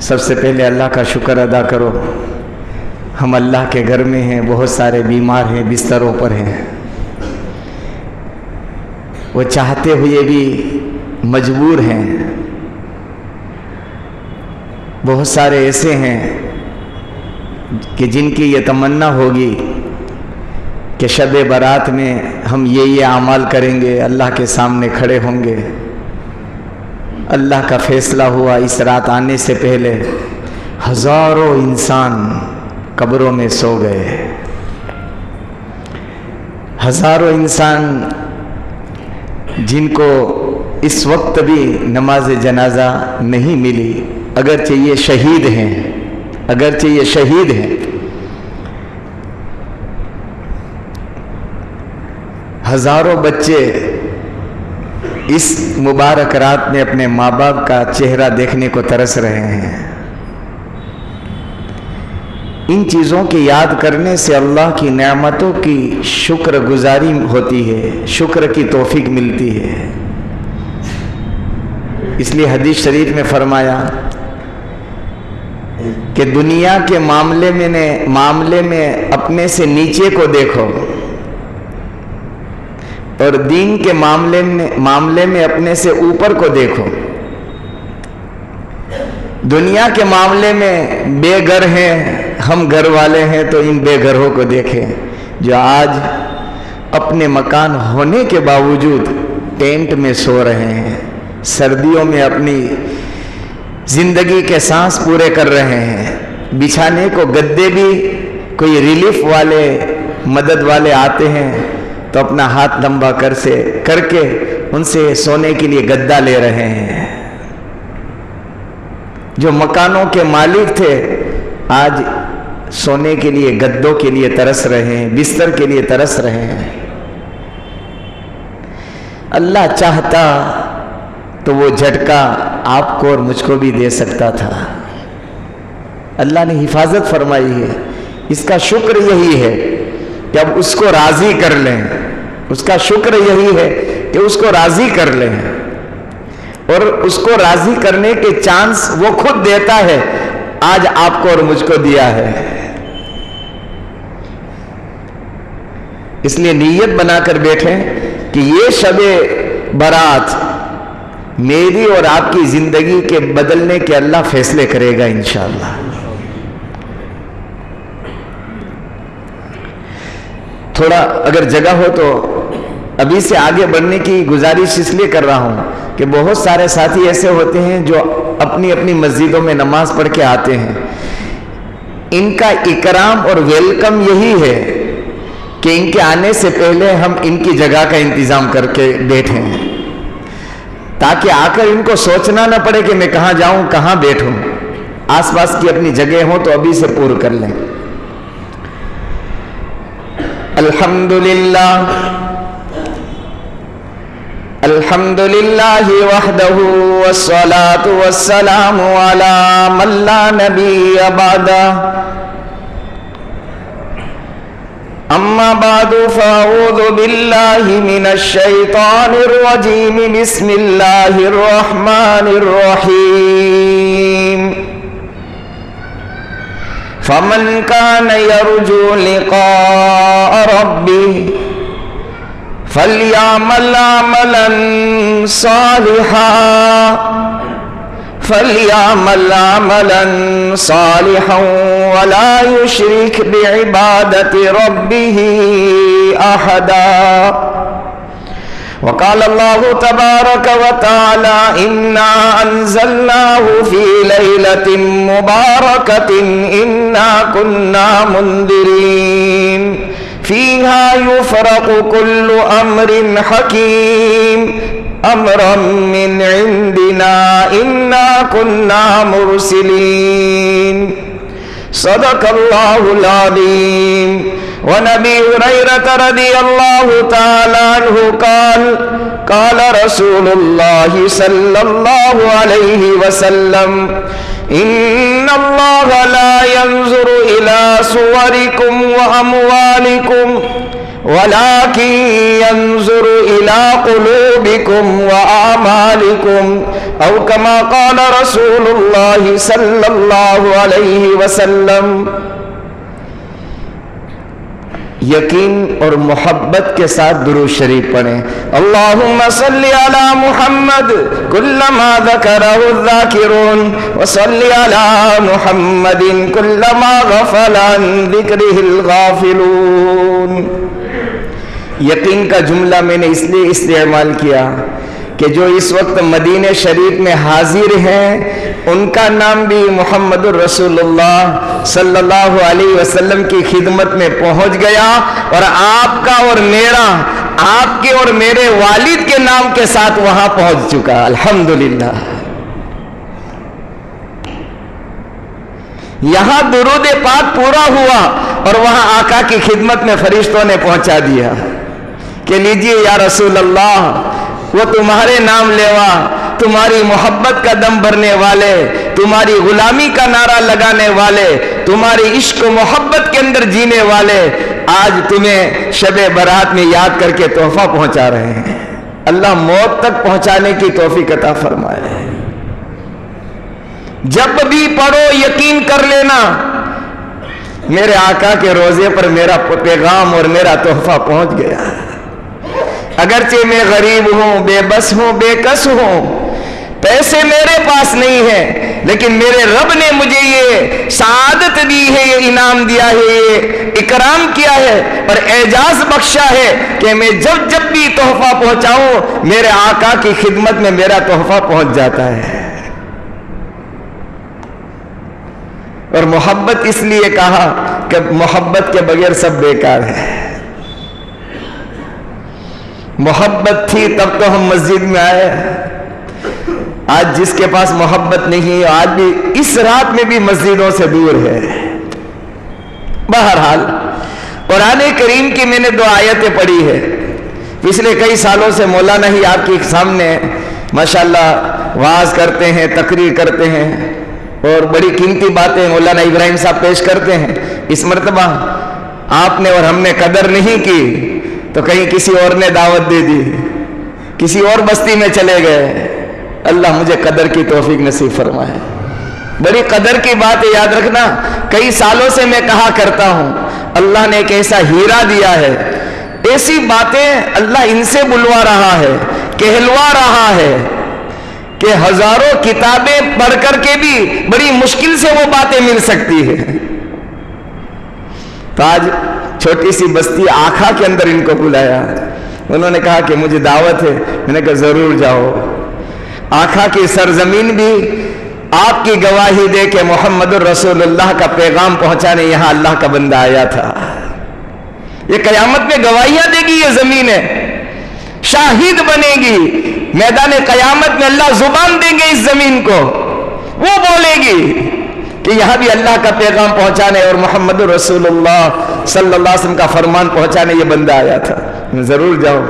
سب سے پہلے اللہ کا شکر ادا کرو، ہم اللہ کے گھر میں ہیں، بہت سارے بیمار ہیں، بستروں پر ہیں، وہ چاہتے ہوئے بھی مجبور ہیں۔ بہت سارے ایسے ہیں کہ جن کی یہ تمنا ہوگی کہ شب برات میں ہم یہ اعمال کریں گے، اللہ کے سامنے کھڑے ہوں گے۔ اللہ کا فیصلہ ہوا، اس رات آنے سے پہلے ہزاروں انسان قبروں میں سو گئے، ہزاروں انسان جن کو اس وقت بھی نماز جنازہ نہیں ملی، اگرچہ یہ شہید ہیں، اگرچہ یہ شہید ہیں۔ ہزاروں بچے اس مبارک رات میں اپنے ماں باپ کا چہرہ دیکھنے کو ترس رہے ہیں۔ ان چیزوں کی یاد کرنے سے اللہ کی نعمتوں کی شکر گزاری ہوتی ہے، شکر کی توفیق ملتی ہے۔ اس لیے حدیث شریف میں فرمایا کہ دنیا کے معاملے میں اپنے سے نیچے کو دیکھو، اور دین کے معاملے میں اپنے سے اوپر کو دیکھو۔ دنیا کے معاملے میں بے گھر ہیں، ہم گھر والے ہیں، تو ان بے گھروں کو دیکھیں جو آج اپنے مکان ہونے کے باوجود ٹینٹ میں سو رہے ہیں، سردیوں میں اپنی زندگی کے سانس پورے کر رہے ہیں۔ بچھانے کو گدے بھی کوئی ریلیف والے، مدد والے آتے ہیں تو اپنا ہاتھ لمبا کر کے ان سے سونے کے لیے گدا لے رہے ہیں۔ جو مکانوں کے مالک تھے آج سونے کے لیے، گدوں کے لیے ترس رہے ہیں، بستر کے لیے ترس رہے ہیں۔ اللہ چاہتا تو وہ جھٹکا آپ کو اور مجھ کو بھی دے سکتا تھا۔ اللہ نے حفاظت فرمائی ہے۔ اس کا شکر یہی ہے کہ اب اس کو راضی کر لیں، اس کا شکر یہی ہے کہ اس کو راضی کر لیں، اور اس کو راضی کرنے کے چانس وہ خود دیتا ہے، آج آپ کو اور مجھ کو دیا ہے۔ اس لیے نیت بنا کر بیٹھیں کہ یہ شب برات میری اور آپ کی زندگی کے بدلنے کے اللہ فیصلے کرے گا انشاءاللہ۔ تھوڑا اگر جگہ ہو تو ابھی سے آگے بڑھنے کی گزارش اس لیے کر رہا ہوں کہ بہت سارے ساتھی ایسے ہوتے ہیں جو اپنی اپنی مسجدوں میں نماز پڑھ کے آتے ہیں۔ ان کا اکرام اور ویلکم یہی ہے کہ ان کے آنے سے پہلے ہم ان کی جگہ کا انتظام کر کے بیٹھیں، تاکہ آ کر ان کو سوچنا نہ پڑے کہ میں کہاں جاؤں، کہاں بیٹھوں۔ آس پاس کی اپنی جگہ ہوں تو ابھی سے پور کر لیں۔ الحمدللہ الحمدللہ وحدہ والصلاة والسلام علی من لا نبی بعدہ، اما بعد فاعوذ باللہ من الشیطان الرجیم، بسم اللہ الرحمن الرحیم۔ فمن كان يرجو لقاء ربه فليعمل عملا صالحا ولا يشرك بعبادة ربه أحدا۔ وقال الله تبارك وتعالى إنا أنزلناه في ليلة مباركة إنا كنا منذرين فيها يفرق كل أمر حكيم أمرا من عندنا إنا كنا مرسلين۔ صدق الله العظيم۔ ونبي هريرة رضي الله تعالى عنه قال قال رسول الله صلى الله عليه وسلم إن الله لا ينظر إلى صوركم وأموالكم ولكن ينظر إلى قلوبكم وأعمالكم أو كما قال رسول الله صلى الله عليه وسلم. یقین اور محبت کے ساتھ درود شریف پڑھیں. اللہم صلی علی محمد کلما ذکرہ الذاکرون وصلی علی محمد کلما غفل عن ذکرہ الغافلون. یقین کا جملہ میں نے اس لیے استعمال کیا کہ جو اس وقت مدینہ شریف میں حاضر ہیں ان کا نام بھی محمد الرسول اللہ صلی اللہ علیہ وسلم کی خدمت میں پہنچ گیا، اور آپ کا اور میرا، آپ کے اور میرے والد کے نام کے ساتھ وہاں پہنچ چکا. الحمدللہ. یہاں درود پاک پورا ہوا اور وہاں آقا کی خدمت میں فرشتوں نے پہنچا دیا کہ لیجئے یا رسول اللہ، وہ تمہارے نام لیوا، تمہاری محبت کا دم بھرنے والے، تمہاری غلامی کا نعرہ لگانے والے، تمہاری عشق و محبت کے اندر جینے والے آج تمہیں شب برات میں یاد کر کے تحفہ پہنچا رہے ہیں. اللہ موت تک پہنچانے کی توفیق عطا فرمائے. جب بھی پڑھو یقین کر لینا میرے آقا کے روزے پر میرا پیغام اور میرا تحفہ پہنچ گیا. اگرچہ میں غریب ہوں، بے بس ہوں، بے کس ہوں، پیسے میرے پاس نہیں ہیں، لیکن میرے رب نے مجھے یہ سعادت دی ہے، یہ انعام دیا ہے، یہ اکرام کیا ہے اور اعزاز بخشا ہے کہ میں جب جب بھی تحفہ پہنچاؤں میرے آقا کی خدمت میں میرا تحفہ پہنچ جاتا ہے. اور محبت اس لیے کہا کہ محبت کے بغیر سب بیکار ہے. محبت تھی تب تو ہم مسجد میں آئے. آج جس کے پاس محبت نہیں آج بھی اس رات میں بھی مسجدوں سے دور ہے. بہرحال قرآن کریم کی میں نے 2 آیتیں پڑھی ہے. پچھلے کئی سالوں سے مولانا ہی آپ کے سامنے ماشاءاللہ وعظ کرتے ہیں، تقریر کرتے ہیں اور بڑی قیمتی باتیں مولانا ابراہیم صاحب پیش کرتے ہیں. اس مرتبہ آپ نے اور ہم نے قدر نہیں کی تو کہیں کسی اور نے دعوت دے دی، کسی اور بستی میں چلے گئے. اللہ مجھے قدر کی توفیق نصیب فرمائے. بڑی قدر کی بات ہے، یاد رکھنا. کئی سالوں سے میں کہا کرتا ہوں اللہ نے ایک ایسا ہیرا دیا ہے، ایسی باتیں اللہ ان سے بلوا رہا ہے، کہلوا رہا ہے کہ ہزاروں کتابیں پڑھ کر کے بھی بڑی مشکل سے وہ باتیں مل سکتی ہے. تو آج چھوٹی سی بستی آکھا کے اندر ان کو بلایا. انہوں نے کہا کہ مجھے دعوت ہے. میں نے کہا ضرور جاؤ. آکھا کی سرزمین بھی آپ کی گواہی دے کہ محمد الرسول اللہ کا پیغام پہنچانے یہاں اللہ کا بندہ آیا تھا. یہ قیامت میں گواہیاں دے گی، یہ زمین ہے شاہد بنے گی. میدان قیامت میں اللہ زبان دیں گے اس زمین کو، وہ بولے گی کہ یہاں بھی اللہ کا پیغام پہنچانے اور محمد رسول اللہ صلی اللہ علیہ وسلم کا فرمان پہنچانے یہ بندہ آیا تھا. ضرور جاؤ.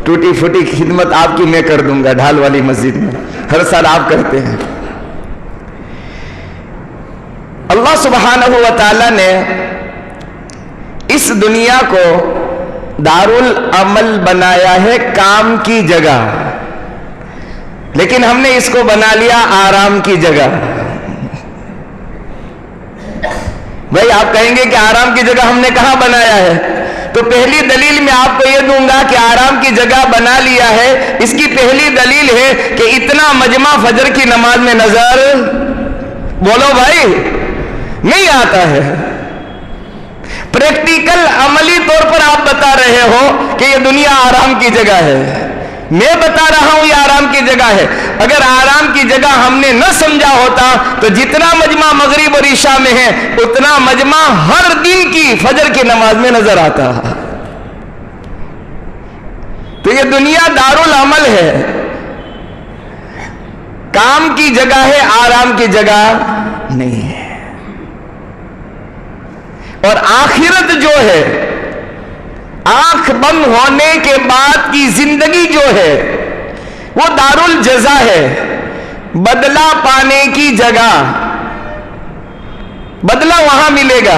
ٹوٹی پھوٹی خدمت آپ کی میں کر دوں گا ڈھال والی مسجد میں، ہر سال آپ کرتے ہیں. اللہ سبحانہ و تعالی نے اس دنیا کو دارالعمل بنایا ہے، کام کی جگہ، لیکن ہم نے اس کو بنا لیا آرام کی جگہ. بھائی آپ کہیں گے کہ آرام کی جگہ ہم نے کہاں بنایا ہے؟ تو پہلی دلیل میں آپ کو یہ دوں گا کہ آرام کی جگہ بنا لیا ہے. اس کی پہلی دلیل ہے کہ اتنا مجمع فجر کی نماز میں نظر بولو بھائی نہیں آتا ہے. پریکٹیکل عملی طور پر آپ بتا رہے ہو کہ یہ دنیا آرام کی جگہ ہے. میں بتا رہا ہوں یہ آرام کی جگہ ہے. اگر آرام کی جگہ ہم نے نہ سمجھا ہوتا تو جتنا مجمع مغرب اور عشاء میں ہے اتنا مجمع ہر دن کی فجر کی نماز میں نظر آتا. تو یہ دنیا دارالعمل ہے، کام کی جگہ ہے، آرام کی جگہ نہیں ہے. اور آخرت جو ہے، آنکھ بند ہونے کے بعد کی زندگی جو ہے وہ دارالجزا ہے، بدلہ پانے کی جگہ. بدلہ وہاں ملے گا.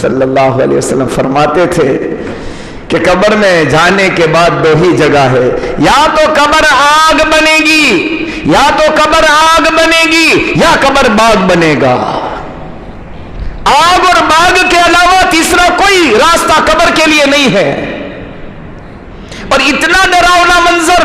صلی اللہ علیہ وسلم فرماتے تھے کہ قبر میں جانے کے بعد دو ہی جگہ ہے، یا تو قبر آگ بنے گی، یا تو قبر آگ بنے گی، یا قبر باغ بنے گا۔ آگ اور باغ کے علاوہ تیسرا کوئی راستہ قبر کے لیے نہیں ہے۔ اور اتنا ڈراؤنا منظر،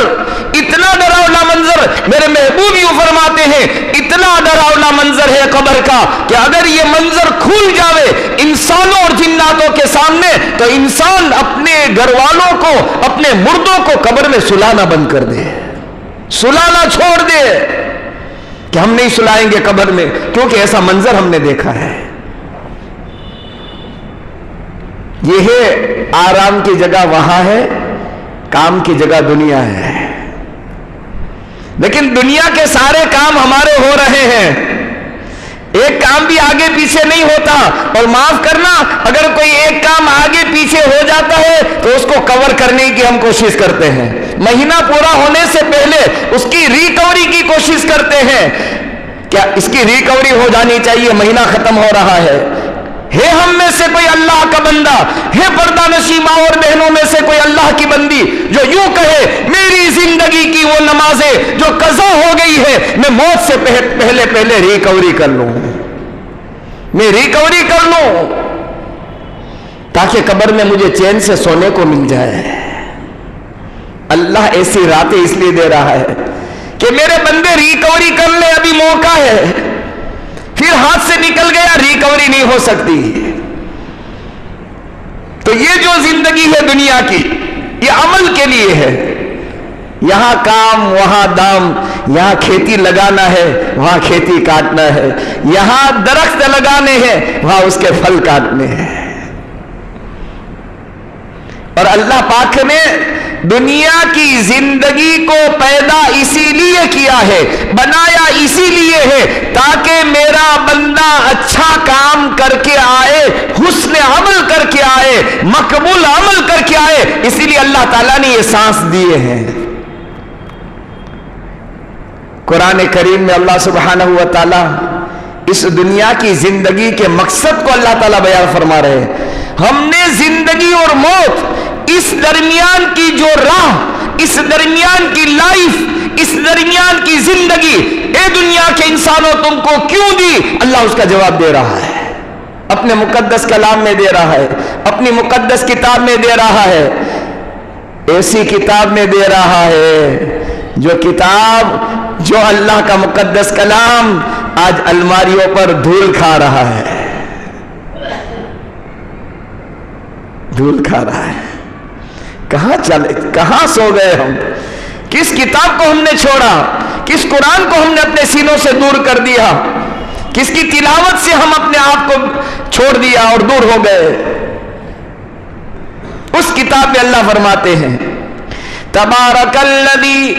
اتنا ڈراؤنا منظر، میرے محبوب یوں فرماتے ہیں اتنا ڈراؤنا منظر ہے قبر کا کہ اگر یہ منظر کھل جاوے انسانوں اور جناتوں کے سامنے تو انسان اپنے گھر والوں کو، اپنے مردوں کو قبر میں سلانا بند کر دے، سلانا چھوڑ دے کہ ہم نہیں سلائیں گے قبر میں، کیونکہ ایسا منظر ہم نے دیکھا ہے۔ یہ ہے آرام کی جگہ وہاں ہے، کام کی جگہ دنیا ہے، لیکن دنیا کے سارے کام ہمارے ہو رہے ہیں، ایک کام بھی آگے پیچھے نہیں ہوتا۔ اور معاف کرنا، اگر کوئی ایک کام آگے پیچھے ہو جاتا ہے تو اس کو کور کرنے کی ہم کوشش کرتے ہیں، مہینہ پورا ہونے سے پہلے اس کی ریکوری کی کوشش کرتے ہیں، کیا اس کی ریکوری ہو جانی چاہیے، مہینہ ختم ہو رہا ہے ہم میں سے کوئی اللہ کا بندہ ہے، پردہ نشین ماں اور بہنوں میں سے کوئی اللہ کی بندی جو یوں کہے میری زندگی کی وہ نمازیں جو قضا ہو گئی ہے میں موت سے پہلے ریکوری کر لوں، میں ریکوری کر لوں تاکہ قبر میں مجھے چین سے سونے کو مل جائے۔ اللہ ایسی راتیں اس لیے دے رہا ہے کہ میرے بندے ریکوری کر لے، ابھی موقع ہے، پھر ہاتھ سے نکل گیا ریکوری نہیں ہو سکتی۔ تو یہ جو زندگی ہے دنیا کی یہ عمل کے لیے ہے، یہاں کام وہاں دام، یہاں کھیتی لگانا ہے وہاں کھیتی کاٹنا ہے، یہاں درخت لگانے ہیں وہاں اس کے پھل کاٹنے ہیں۔ اور اللہ پاک نے دنیا کی زندگی کو پیدا اسی لیے کیا ہے، بنایا اسی لیے ہے تاکہ میرا بندہ اچھا کام کر کے آئے، حسن عمل کر کے آئے، مقبول عمل کر کے آئے، اسی لیے اللہ تعالیٰ نے یہ سانس دیے ہیں۔ قرآن کریم میں اللہ سبحانہ و تعالیٰ اس دنیا کی زندگی کے مقصد کو اللہ تعالیٰ بیان فرما رہے ہیں۔ ہم نے زندگی اور موت، اس درمیان کی جو راہ، اس درمیان کی لائف، اس درمیان کی زندگی، اے دنیا کے انسانوں تم کو کیوں دی؟ اللہ اس کا جواب دے رہا ہے، اپنے مقدس کلام میں دے رہا ہے، اپنی مقدس کتاب میں دے رہا ہے، ایسی کتاب میں دے رہا ہے جو کتاب، جو اللہ کا مقدس کلام آج الماریوں پر دھول کھا رہا ہے، دھول کھا رہا ہے۔ کہاں چلے، کہاں سو گئے ہم؟ کس کتاب کو ہم نے چھوڑا؟ کس قرآن کو ہم نے اپنے سینوں سے دور کر دیا؟ کس کی تلاوت سے ہم اپنے آپ کو چھوڑ دیا اور دور ہو گئے؟ اس کتاب میں اللہ فرماتے ہیں تبارک الذی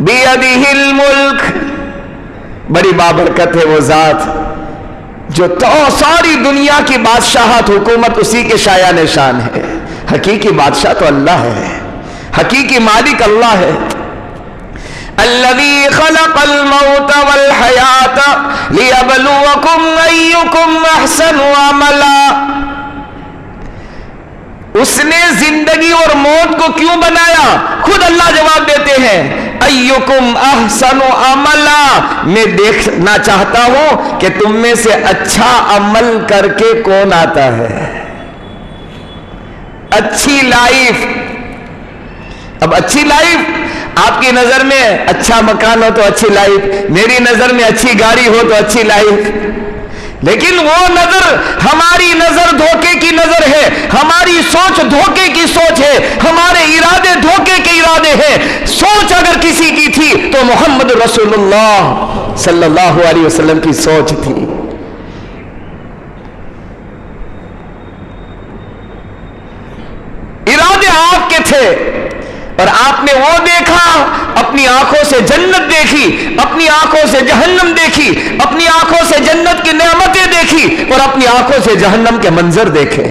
بیدہ الملک، بڑی بابرکت ہے وہ ذات جو ساری دنیا کی بادشاہت، حکومت اسی کے شایع نشان ہے۔ حقیقی بادشاہ تو اللہ ہے، حقیقی مالک اللہ ہے۔ الذی خلق الموت والحیات لیبلوکم ایکم احسن عملا، اس نے زندگی اور موت کو کیوں بنایا؟ خود اللہ جواب دیتے ہیں ایکم احسن عملا، میں دیکھنا چاہتا ہوں کہ تم میں سے اچھا عمل کر کے کون آتا ہے۔ اچھی لائف، اب اچھی لائف آپ کی نظر میں اچھا مکان ہو تو اچھی لائف، میری نظر میں اچھی گاڑی ہو تو اچھی لائف، لیکن وہ نظر، ہماری نظر دھوکے کی نظر ہے، ہماری سوچ دھوکے کی سوچ ہے، ہمارے ارادے دھوکے کے ارادے ہیں۔ سوچ اگر کسی کی تھی تو محمد رسول اللہ صلی اللہ علیہ وسلم کی سوچ تھی۔ ارادے آپ کے تھے اور آپ نے وہ دیکھا، اپنی آنکھوں سے جنت دیکھی، اپنی آنکھوں سے جہنم دیکھی، اپنی آنکھوں سے جنت کی نعمتیں دیکھی اور اپنی آنکھوں سے جہنم کے منظر دیکھے،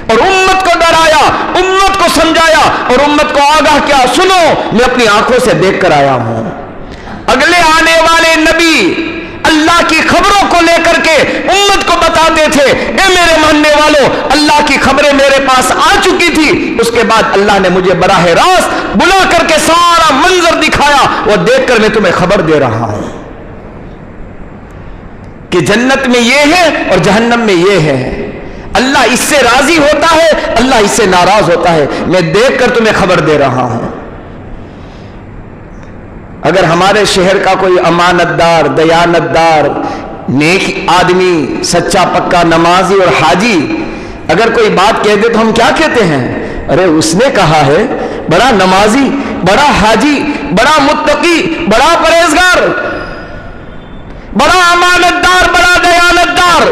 اور امت کو ڈرایا، امت کو سمجھایا اور امت کو آگاہ کیا، سنو میں اپنی آنکھوں سے دیکھ کر آیا ہوں۔ اگلے آنے والے نبی اللہ کی خبروں کو لے کر کے امت کو بتاتے تھے، اے میرے ماننے والوں والوں اللہ کی خبریں میرے پاس آ چکی تھی، اس کے بعد اللہ نے مجھے براہ راست بلا کر کے سارا منظر دکھایا، وہ دیکھ کر میں تمہیں خبر دے رہا ہوں کہ جنت میں یہ ہے اور جہنم میں یہ ہے، اللہ اس سے راضی ہوتا ہے، اللہ اس سے ناراض ہوتا ہے، میں دیکھ کر تمہیں خبر دے رہا ہوں۔ اگر ہمارے شہر کا کوئی امانت دار، دیانت دار، نیک آدمی، سچا پکا نمازی اور حاجی اگر کوئی بات کہہ دے تو ہم کیا کہتے ہیں؟ ارے اس نے کہا ہے، بڑا نمازی، بڑا حاجی، بڑا متقی، بڑا پرہیزگار، بڑا امانت دار، بڑا دیانت دار،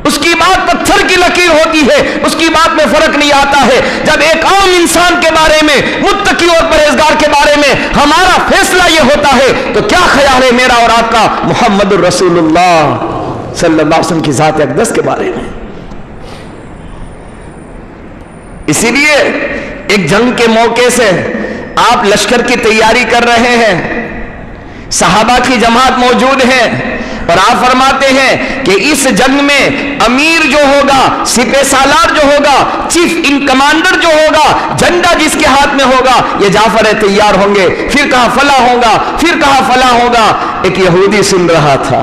اس کی بات پتھر کی لکیر ہوتی ہے، اس کی بات میں فرق نہیں آتا ہے۔ جب ایک عام انسان کے بارے میں، متقی اور پرہیزگار کے بارے میں ہمارا فیصلہ یہ ہوتا ہے تو کیا خیال ہے میرا اور آپ کا محمد الرسول اللہ صلی اللہ علیہ وسلم کی ذات اقدس کے بارے میں؟ اسی لیے ایک جنگ کے موقع سے آپ لشکر کی تیاری کر رہے ہیں، صحابہ کی جماعت موجود ہے، اور آپ فرماتے ہیں کہ اس جنگ میں امیر جو ہوگا، سپہ سالار جو ہوگا، چیف ان کمانڈر جو ہوگا، جھنڈا جس کے ہاتھ میں ہوگا، یہ جعفر تیار ہوں گے۔ پھر کہا فلاں ہوگا، پھر کہا فلاں ہوگا۔ ایک یہودی سن رہا تھا،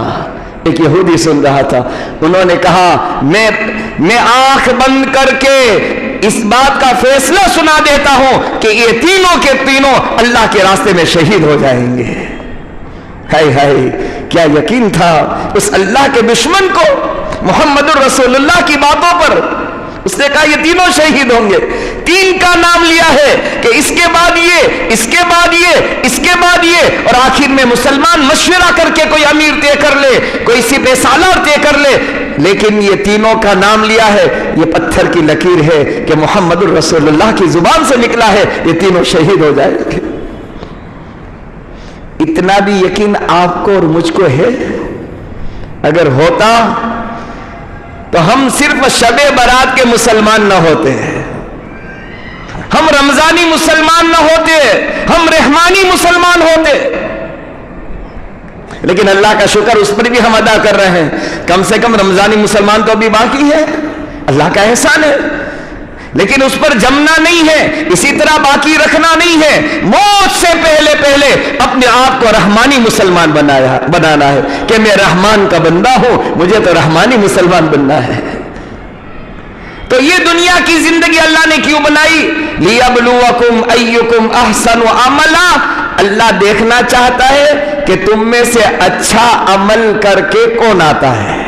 ایک یہودی سن رہا تھا، انہوں نے کہا میں آنکھ بند کر کے اس بات کا فیصلہ سنا دیتا ہوں کہ یہ تینوں کے تینوں اللہ کے راستے میں شہید ہو جائیں گے۔ ہائے ہائے، کیا یقین تھا اس اللہ کے دشمن کو محمد الرسول اللہ کی باتوں پر۔ اس نے کہا یہ تینوں شہید ہوں گے، تین کا نام لیا ہے کہ اس کے بعد یہ، اس کے بعد یہ، اس کے بعد یہ، اور آخر میں مسلمان مشورہ کر کے کوئی امیر طے کر لے، کوئی سپہ سالار طے کر لے، لیکن یہ تینوں کا نام لیا ہے، یہ پتھر کی لکیر ہے کہ محمد الرسول اللہ کی زبان سے نکلا ہے، یہ تینوں شہید ہو جائیں گے۔ اتنا بھی یقین آپ کو اور مجھ کو ہے؟ اگر ہوتا تو ہم صرف شب برات کے مسلمان نہ ہوتے، ہم رمضانی مسلمان نہ ہوتے، ہم رحمانی مسلمان ہوتے، لیکن اللہ کا شکر اس پر بھی ہم ادا کر رہے ہیں، کم سے کم رمضانی مسلمان تو ابھی باقی ہے، اللہ کا احسان ہے، لیکن اس پر جمنا نہیں ہے، اسی طرح باقی رکھنا نہیں ہے، موت سے پہلے پہلے اپنے آپ کو رحمانی مسلمان بنانا ہے کہ میں رحمان کا بندہ ہوں، مجھے تو رحمانی مسلمان بننا ہے۔ تو یہ دنیا کی زندگی اللہ نے کیوں بنائی؟ لِيَبْلُوَكُمْ أَيُّكُمْ أَحْسَنُ عَمَلًا، اللہ دیکھنا چاہتا ہے کہ تم میں سے اچھا عمل کر کے کون آتا ہے۔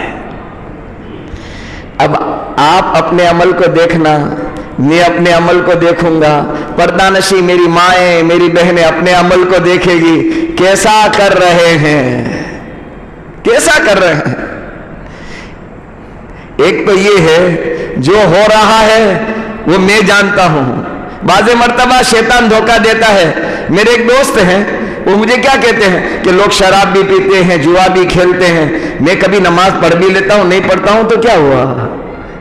اب آپ اپنے عمل کو دیکھنا، میں اپنے عمل کو دیکھوں گا، پردہ نشی میری مائیں، میری بہنیں اپنے عمل کو دیکھے گی، کیسا کر رہے ہیں، کیسا کر رہے ہیں۔ ایک تو یہ ہے جو ہو رہا ہے وہ میں جانتا ہوں، بعض مرتبہ شیطان دھوکہ دیتا ہے۔ میرے ایک دوست ہیں، وہ مجھے کیا کہتے ہیں کہ لوگ شراب بھی پیتے ہیں، جوا بھی کھیلتے ہیں، میں کبھی نماز پڑھ بھی لیتا ہوں، نہیں پڑھتا ہوں تو کیا ہوا؟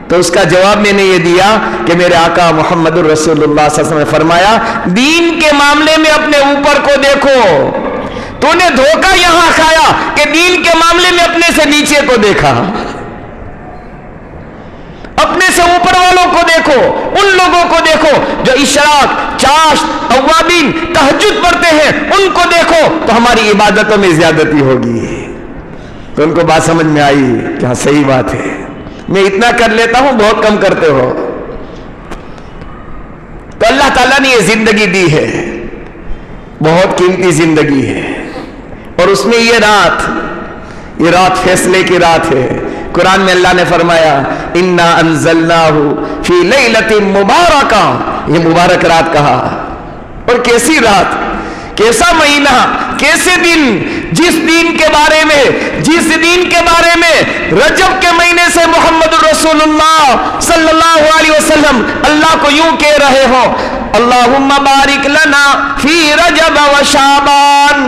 تو اس کا جواب میں نے یہ دیا کہ میرے آقا محمد الرسول اللہ صلی اللہ علیہ وسلم نے فرمایا دین کے معاملے میں اپنے اوپر کو دیکھو، تو نے دھوکہ یہاں کھایا کہ دین کے معاملے میں اپنے سے نیچے کو دیکھا، اپنے سے اوپر والوں کو دیکھو، ان لوگوں کو دیکھو جو اشراق، چاشت، اوابین، تہجد پڑھتے ہیں، ان کو دیکھو تو ہماری عبادتوں میں زیادتی ہوگی۔ تو ان کو بات سمجھ میں آئی کہ ہاں صحیح بات ہے، میں اتنا کر لیتا ہوں، بہت کم کرتے ہو۔ تو اللہ تعالیٰ نے یہ زندگی دی ہے، بہت قیمتی زندگی ہے، اور اس میں یہ رات فیصلے کی رات ہے۔ قرآن میں اللہ نے فرمایا انا انزلناہ فی لیلۃ مبارکہ، یہ مبارک رات کہا، اور کیسی رات، کیسا مہینہ، کیسے دن، جس دین کے بارے میں رجب کے مہینے سے محمد رسول اللہ صلی اللہ علیہ وسلم اللہ کو یوں کہہ رہے ہو اللہم بارک لنا فی رجب و شعبان،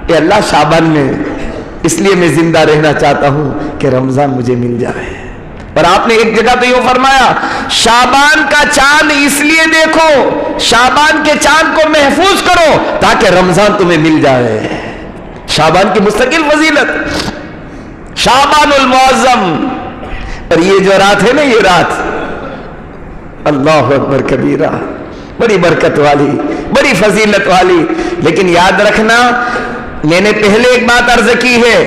اے اللہ شعبان میں اس لیے میں زندہ رہنا چاہتا ہوں کہ رمضان مجھے مل جائے۔ اور آپ نے ایک جگہ تو یہ فرمایا شعبان کا چاند اس لیے دیکھو، شعبان کے چاند کو محفوظ کرو تاکہ رمضان تمہیں مل جائے۔ شعبان کی مستقل فضیلت، شعبان المعظم، اور یہ جو رات ہے نا، یہ رات اللہ اکبر کبیرہ، بڑی برکت والی، بڑی فضیلت والی. لیکن یاد رکھنا، میں نے پہلے ایک بات عرض کی ہے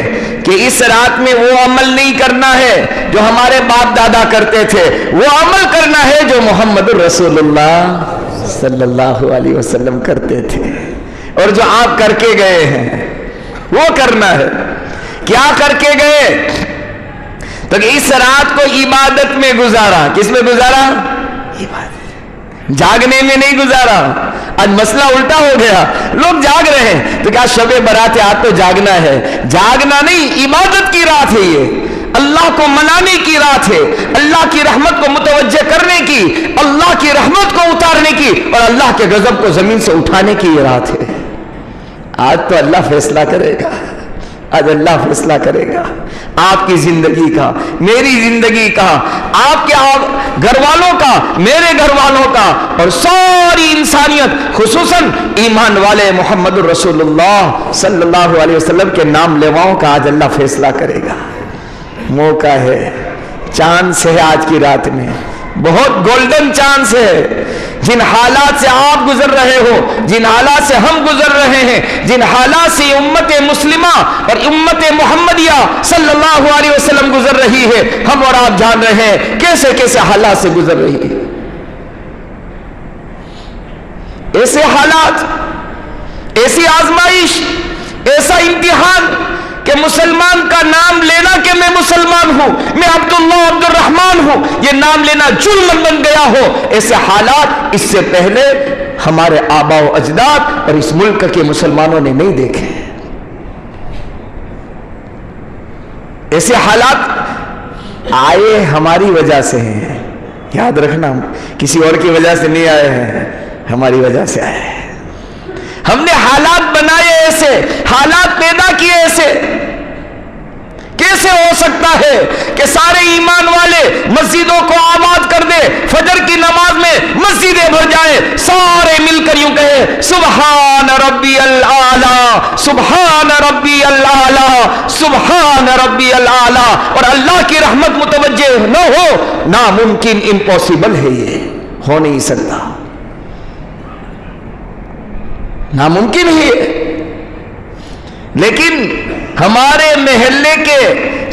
کہ اس رات میں وہ عمل نہیں کرنا ہے جو ہمارے باپ دادا کرتے تھے، وہ عمل کرنا ہے جو محمد رسول اللہ صلی اللہ علیہ وسلم کرتے تھے اور جو آپ کر کے گئے ہیں وہ کرنا ہے. کیا کر کے گئے؟ تو کہ اس رات کو عبادت میں گزارا. کس میں گزارا؟ عبادت. جاگنے میں نہیں گزارا. آج مسئلہ الٹا ہو گیا، لوگ جاگ رہے ہیں تو کیا شب برات ہے، آج تو جاگنا ہے. جاگنا نہیں، عبادت کی رات ہے، یہ اللہ کو منانے کی رات ہے، اللہ کی رحمت کو متوجہ کرنے کی، اللہ کی رحمت کو اتارنے کی اور اللہ کے غضب کو زمین سے اٹھانے کی یہ رات ہے. آج تو اللہ فیصلہ کرے گا، آج اللہ فیصلہ کرے گا آپ کی زندگی کا، میری زندگی کا، آپ کے گھر والوں کا، میرے گھر والوں کا اور ساری انسانیت، خصوصاً ایمان والے محمد رسول اللہ صلی اللہ علیہ وسلم کے نام لیواؤں کا آج اللہ فیصلہ کرے گا. موقع ہے، چانس ہے آج کی رات میں، بہت گولڈن چانس ہے. جن حالات سے آپ گزر رہے ہو، جن حالات سے ہم گزر رہے ہیں، جن حالات سے امت مسلمہ اور امت محمدیہ صلی اللہ علیہ وسلم گزر رہی ہے، ہم اور آپ جان رہے ہیں کیسے کیسے حالات سے گزر رہی ہے. ایسے حالات، ایسی آزمائش، ایسا امتحان کہ مسلمان کا نام لینا کہ میں مسلمان ہوں، میں عبداللہ عبد الرحمن ہوں، یہ نام لینا جرم بن گیا ہو. ایسے حالات اس سے پہلے ہمارے آباء و اجداد اور اس ملک کے مسلمانوں نے نہیں دیکھے. ایسے حالات آئے ہماری وجہ سے ہیں. یاد رکھنا، کسی اور کی وجہ سے نہیں آئے ہیں، ہماری وجہ سے آئے ہیں. ہم نے حالات بنائے ایسے، حالات پیدا کیے ایسے. کیسے ہو سکتا ہے کہ سارے ایمان والے مسجدوں کو آباد کر دے، فجر کی نماز میں مسجدیں بھر جائیں، سارے مل کر یوں کہے سبحان ربی الاعلی، سبحان ربی الاعلی، سبحان ربی الاعلی، اور اللہ کی رحمت متوجہ نہ ہو؟ ناممکن، امپاسبل ہے، یہ ہو نہیں سکتا، ناممکن ہے. لیکن ہمارے محلے کے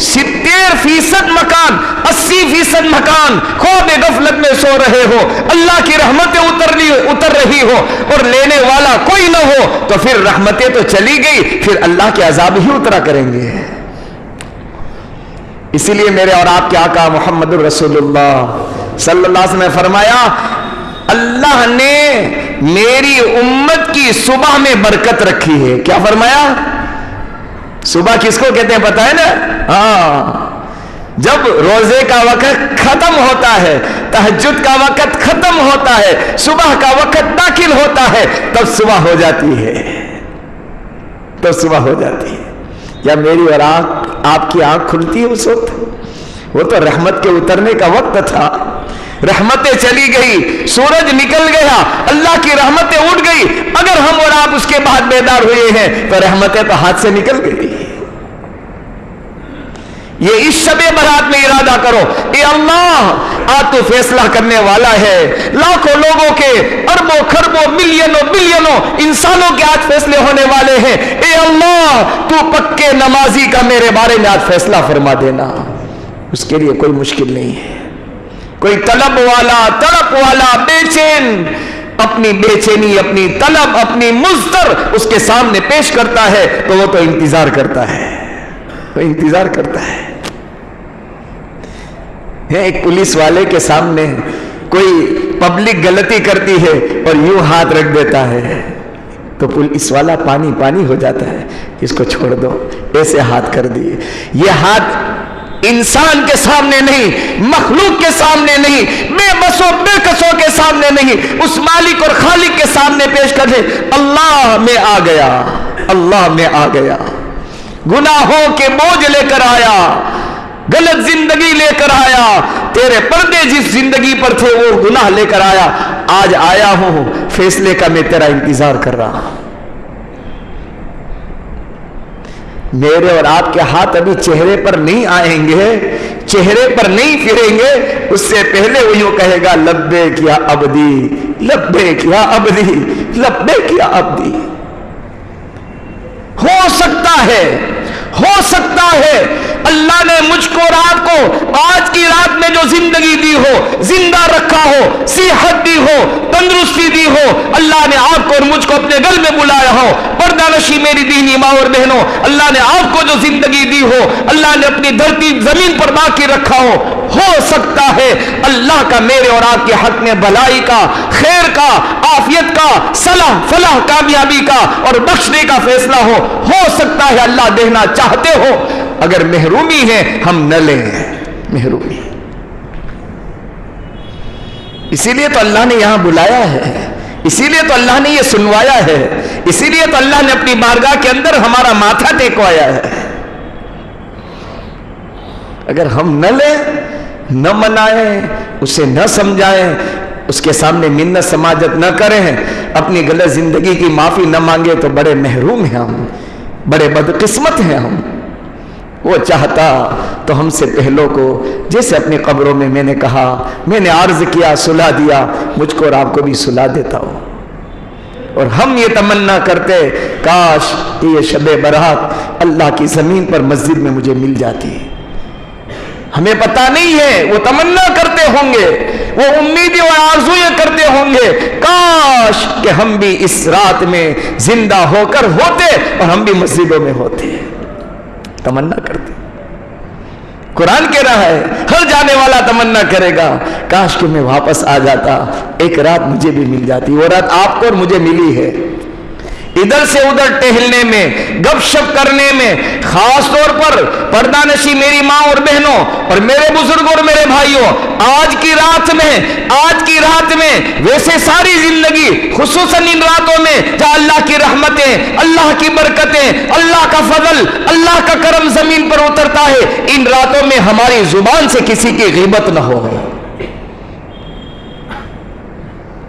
70% مکان، 80% مکان خواب غفلت میں سو رہے ہو، اللہ کی رحمتیں اتر رہی ہو اور لینے والا کوئی نہ ہو، تو پھر رحمتیں تو چلی گئی، پھر اللہ کے عذاب ہی اترا کریں گے. اسی لیے میرے اور آپ کے آقا محمد رسول اللہ صلی اللہ علیہ وسلم نے فرمایا، اللہ نے میری امت کی صبح میں برکت رکھی ہے. کیا فرمایا؟ صبح کس کو کہتے ہیں پتہ ہے نا؟ ہاں، جب روزے کا وقت ختم ہوتا ہے، تہجد کا وقت ختم ہوتا ہے، صبح کا وقت داخل ہوتا ہے، تب صبح ہو جاتی ہے، تب صبح ہو جاتی ہے. یا میری اور آپ کی آنکھ کھلتی ہے اس وقت، وہ تو رحمت کے اترنے کا وقت تھا. رحمتیں چلی گئی، سورج نکل گیا، اللہ کی رحمتیں اٹھ گئی. اگر ہم اور آپ اس کے بعد بیدار ہوئے ہیں تو رحمتیں تو ہاتھ سے نکل گئی. یہ اس شب برات میں ارادہ کرو، اے اللہ آج تو فیصلہ کرنے والا ہے. لاکھوں لوگوں کے، اربوں خربوں ملینوں بلینوں انسانوں کے آج فیصلے ہونے والے ہیں. اے اللہ تو پکے نمازی کا میرے بارے میں آج فیصلہ فرما دینا. اس کے لیے کوئی مشکل نہیں ہے. کوئی طلب والا، تڑپ والا، بے چین، اپنی بے چینی، اپنی طلب، اپنی مضطر اس کے سامنے پیش کرتا ہے تو وہ تو انتظار کرتا ہے، وہ انتظار کرتا ہے. ایک پولیس والے کے سامنے کوئی پبلک غلطی کرتی ہے اور یوں ہاتھ رکھ دیتا ہے تو پولیس والا پانی پانی ہو جاتا ہے، اس کو چھوڑ دو، ایسے ہاتھ کر دیے. یہ ہاتھ انسان کے سامنے نہیں، مخلوق کے سامنے نہیں، بے بسوں بے کسوں کے سامنے نہیں، اس مالک اور خالق کے سامنے پیش کر دے. اللہ میں آ گیا، اللہ میں آ گیا، گناہوں کے بوجھ لے کر آیا، غلط زندگی لے کر آیا، تیرے پردے جس زندگی پر تھے وہ گناہ لے کر آیا. آج آیا ہوں، فیصلے کا میں تیرا انتظار کر رہا ہوں. میرے اور آپ کے ہاتھ ابھی چہرے پر نہیں آئیں گے، چہرے پر نہیں پھریں گے، اس سے پہلے وہ یوں کہے گا لبیک یا عبدی، لبیک یا عبدی، لبیک یا عبدی۔ ہو سکتا ہے اللہ نے مجھ کو اور آپ کو آج کی رات میں جو زندگی دی ہو، زندہ رکھا ہو، صحت دی ہو، تندرستی دی ہو، اللہ نے آپ کو اور مجھ کو اپنے گھر میں بلایا ہو، پردہ نشی میری دینی ماں اور بہنوں، اللہ نے آپ کو جو زندگی دی ہو، اللہ نے اپنی دھرتی زمین پر باقی رکھا ہو سکتا ہے اللہ کا میرے اور آپ کے حق میں بھلائی کا، خیر کا، عافیت کا، صلاح فلاح، کامیابی کا اور بخشنے کا فیصلہ ہو سکتا ہے اللہ دینا چاہتے ہو، اگر محرومی ہے ہم نہ لیں، محرومی۔ اسی لیے تو اللہ نے یہاں بلایا ہے، اسی لیے تو اللہ نے یہ سنوایا ہے، اسی لیے تو اللہ نے اپنی بارگاہ کے اندر ہمارا ماتھا ٹیکوایا ہے۔ اگر ہم نہ لیں، نہ منائیں، اسے نہ سمجھائیں، اس کے سامنے منت سماجت نہ کریں، اپنی غلط زندگی کی معافی نہ مانگے تو بڑے محروم ہیں ہم، بڑے بدقسمت ہیں ہم۔ وہ چاہتا تو ہم سے پہلوں کو، جیسے اپنی قبروں میں نے کہا، میں نے عرض کیا، صلح دیا، مجھ کو اور آپ کو بھی صلح دیتا ہو۔ اور ہم یہ تمنا کرتے کاش کہ یہ شب برات اللہ کی زمین پر مسجد میں مجھے مل جاتی۔ ہمیں پتہ نہیں ہے، وہ تمنا کرتے ہوں گے، وہ امیدیں اور آرزویں کرتے ہوں گے، کاش کہ ہم بھی اس رات میں زندہ ہو کر ہوتے اور ہم بھی مسجدوں میں ہوتے۔ تمنا کرتے۔ قرآن کہہ رہا ہے، ہر جانے والا تمنا کرے گا کاش کہ میں واپس آ جاتا، ایک رات مجھے بھی مل جاتی۔ وہ رات آپ کو اور مجھے ملی ہے۔ ادھر سے ادھر ٹہلنے میں، گپ شپ کرنے میں، خاص طور پر پردہ نشی میری ماں اور بہنوں اور میرے بزرگوں اور میرے بھائیوں، آج کی رات میں ویسے ساری زندگی، خصوصاً ان راتوں میں جہاں اللہ کی رحمتیں، اللہ کی برکتیں، اللہ کا فضل، اللہ کا کرم زمین پر اترتا ہے، ان راتوں میں ہماری زبان سے کسی کی غیبت نہ ہو۔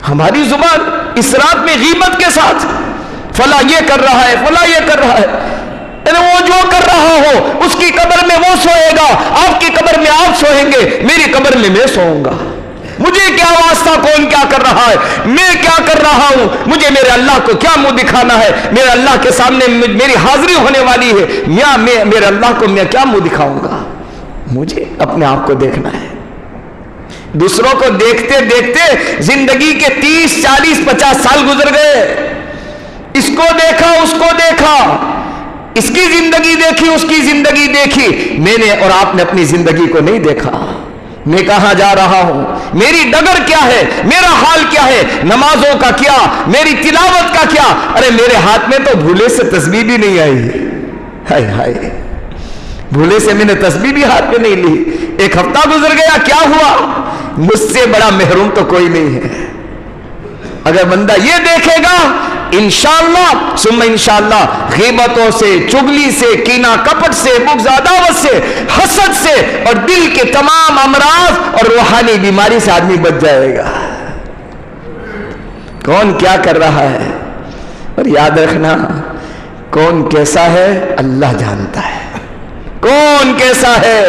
ہماری زبان اس رات میں غیبت کے ساتھ فلاں یہ کر رہا ہے، فلاں یہ کر رہا ہے، وہ جو کر رہا ہو اس کی قبر میں وہ سوئے گا، آپ کی قبر میں آپ سوئیں گے، میری قبر میں میں سوؤں گا۔ مجھے کیا واسطہ کون کیا کر رہا ہے، میں کیا کر رہا ہوں، مجھے میرے اللہ کو کیا منہ دکھانا ہے، میرے اللہ کے سامنے میری حاضری ہونے والی ہے، میں میرے اللہ کو میں کیا منہ دکھاؤں گا۔ مجھے اپنے آپ کو دیکھنا ہے۔ دوسروں کو دیکھتے دیکھتے زندگی کے 30 40 50 سال گزر گئے، اس کو دیکھا، اس کو دیکھا، اس کی زندگی دیکھی، اس کی زندگی دیکھی، میں نے اور آپ نے اپنی زندگی کو نہیں دیکھا۔ میں کہاں جا رہا ہوں، میری ڈگر کیا ہے، میرا حال کیا ہے، نمازوں کا کیا، میری تلاوت کا کیا، ارے میرے ہاتھ میں تو بھولے سے تسبیح بھی نہیں آئی، ہائے ہائے، بھولے سے میں نے تسبیح بھی ہاتھ میں نہیں لی، ایک ہفتہ گزر گیا، کیا ہوا، مجھ سے بڑا محروم تو کوئی نہیں ہے۔ اگر بندہ یہ دیکھے گا، انشاءاللہ ثم انشاءاللہ غیبتوں سے، چگلی سے، کینہ کپٹ سے، بغض عداوت سے، حسد سے اور دل کے تمام امراض اور روحانی بیماری سے آدمی بچ جائے گا۔ کون کیا کر رہا ہے، اور یاد رکھنا کون کیسا ہے اللہ جانتا ہے، کون کیسا ہے